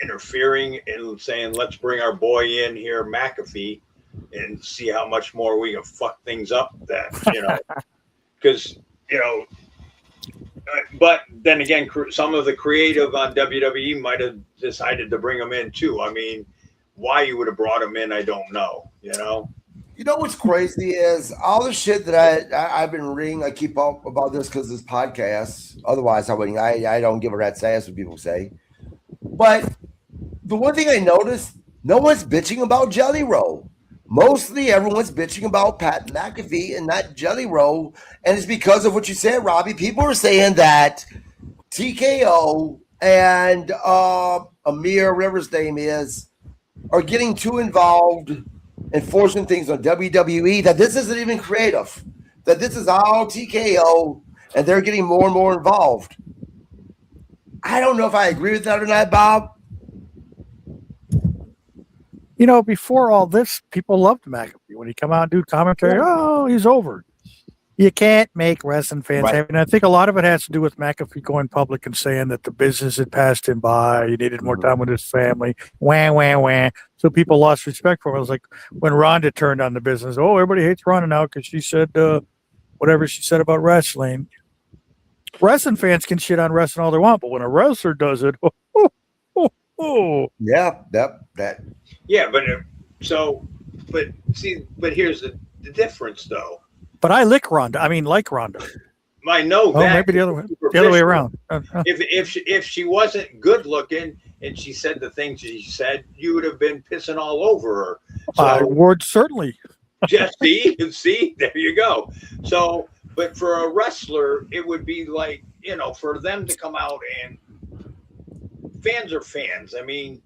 interfering and saying, let's bring our boy in here, McAfee, and see how much more we can fuck things up. That because but then again, some of the creative on WWE might have decided to bring him in too. I mean, why you would have brought him in, I don't know. You know what's crazy is all the shit that I've been reading. I keep up about this because this podcast. Otherwise, I wouldn't. I don't give a rat's ass what people say. But the one thing I noticed, no one's bitching about Jelly Roll. Mostly everyone's bitching about Pat McAfee and not Jelly Roll. And it's because of what you said, Robbie. People are saying that TKO and Amir, whatever his name is, are getting too involved and forcing things on WWE, that this isn't even creative, that this is all TKO, and they're getting more and more involved. I don't know if I agree with that or not, Bob. Before all this, people loved McAfee. When he come out and do commentary, oh, he's over. You can't make wrestling fans happy. And I think a lot of it has to do with McAfee going public and saying that the business had passed him by. He needed more time with his family. Wah, wah, wah. So people lost respect for him. It was like when Ronda turned on the business. Oh, everybody hates Ronda now because she said whatever she said about wrestling. Wrestling fans can shit on wrestling all they want, but when a wrestler does it, Yeah, that. Yeah, but here's the difference, though. But I like Ronda. I know that. Maybe the other way around. If she wasn't good looking and she said the things she said, you would have been pissing all over her. I would certainly. Just see, there you go. So, but for a wrestler, it would be like, for them to come out and fans are fans. I mean,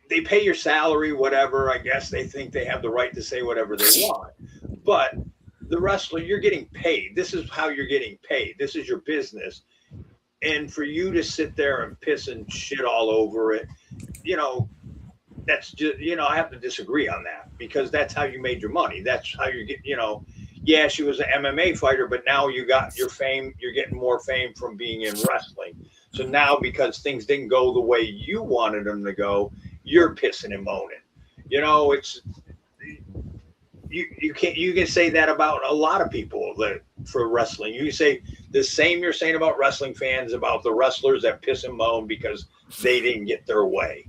they pay your salary, whatever. I guess they think they have the right to say whatever they want. But the wrestler, you're getting paid. This is how you're getting paid. This is your business. And for you to sit there and piss and shit all over it, that's just, I have to disagree on that, because that's how you made your money. That's how you get, yeah, she was an MMA fighter, but now you got your fame. You're getting more fame from being in wrestling. So now, because things didn't go the way you wanted them to go, you're pissing and moaning. It's you can say that about a lot of people that for wrestling. You can say the same you're saying about wrestling fans about the wrestlers that piss and moan because they didn't get their way.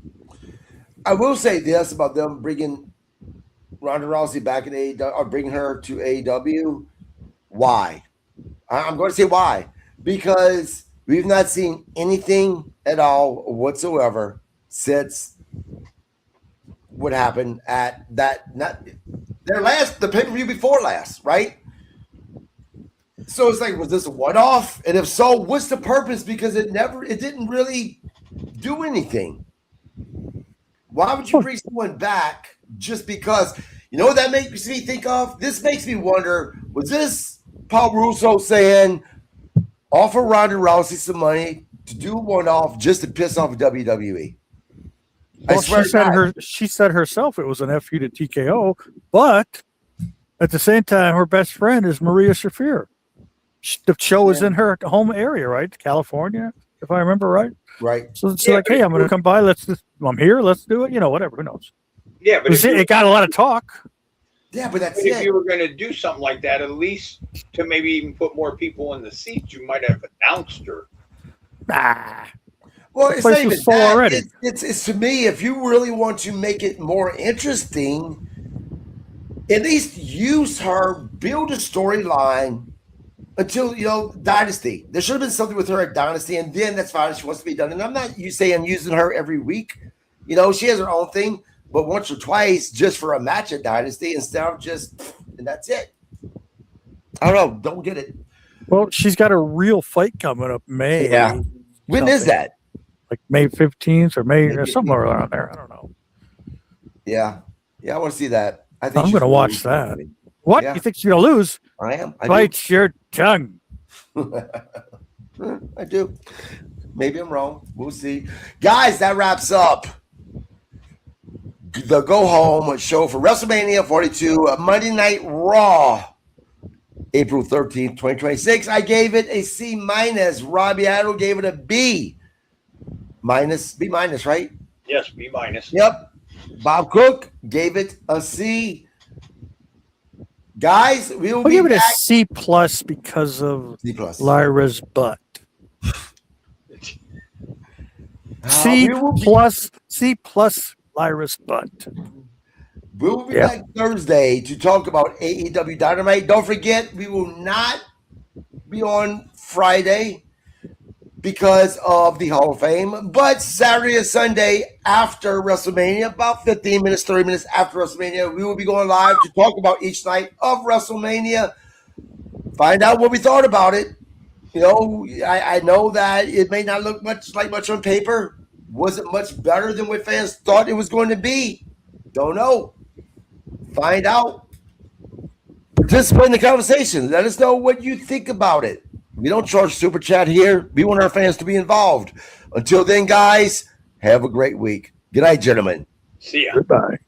I will say this about them bringing Ronda Rousey back in AEW, or bringing her to AEW. Why? I'm going to say why. Because we've not seen anything at all whatsoever since what happened at the pay-per-view before last, right? So it's like, was this a one-off? And if so, what's the purpose? Because it didn't really do anything. Why would you bring someone back just because? You know what that makes me think of? This makes me wonder, was this Paul Russo saying, offer Ronda Rousey some money to do a one-off just to piss off WWE? Well, she said herself it was an FU to TKO, but at the same time, her best friend is Maria Shafir. The show is in her home area, right? California, if I remember right. Right. So it's like, hey, I'm going to come by. I'm here. Let's do it. Whatever. Who knows? Yeah, but it got a lot of talk. Yeah, but that's if you were going to do something like that, at least to maybe even put more people in the seats, you might have announced her. Well, it's not even that. Already. It's to me, if you really want to make it more interesting, at least use her, build a storyline until, Dynasty. There should have been something with her at Dynasty, and then that's fine if she wants to be done. And I'm not saying using her every week. She has her own thing, but once or twice just for a match at Dynasty instead of just, and that's it. I don't know. Don't get it. Well, she's got a real fight coming up May. Yeah. When is that? Like May 15th or May somewhere around there. I don't know. Yeah. Yeah, I want to see that. I think I'm going to watch that. What? Yeah. You think she's going to lose? I am. Bite your tongue. I do. Maybe I'm wrong. We'll see. Guys, that wraps up the go home show for WrestleMania 42, Monday Night Raw, April 13th, 2026. I gave it a C minus. Robbie Idol gave it a B minus, right? Yes, B minus. Yep. Bob Cook gave it a C. Guys, we will I'll be give it a back. C plus because of C plus. Lyra's butt. We will C plus Lyra's butt. We will be Yep. back Thursday to talk about AEW Dynamite. Don't forget, we will not be on Friday because of the Hall of Fame, but Saturday and Sunday after WrestleMania, about 15 minutes, 30 minutes after WrestleMania, we will be going live to talk about each night of WrestleMania, find out what we thought about it. You know, I know that it may not look much on paper. Was it much better than what fans thought it was going to be? Don't know. Find out. Participate in the conversation. Let us know what you think about it. We don't charge Super Chat here. We want our fans to be involved. Until then, guys, have a great week. Good night, gentlemen. See ya. Goodbye.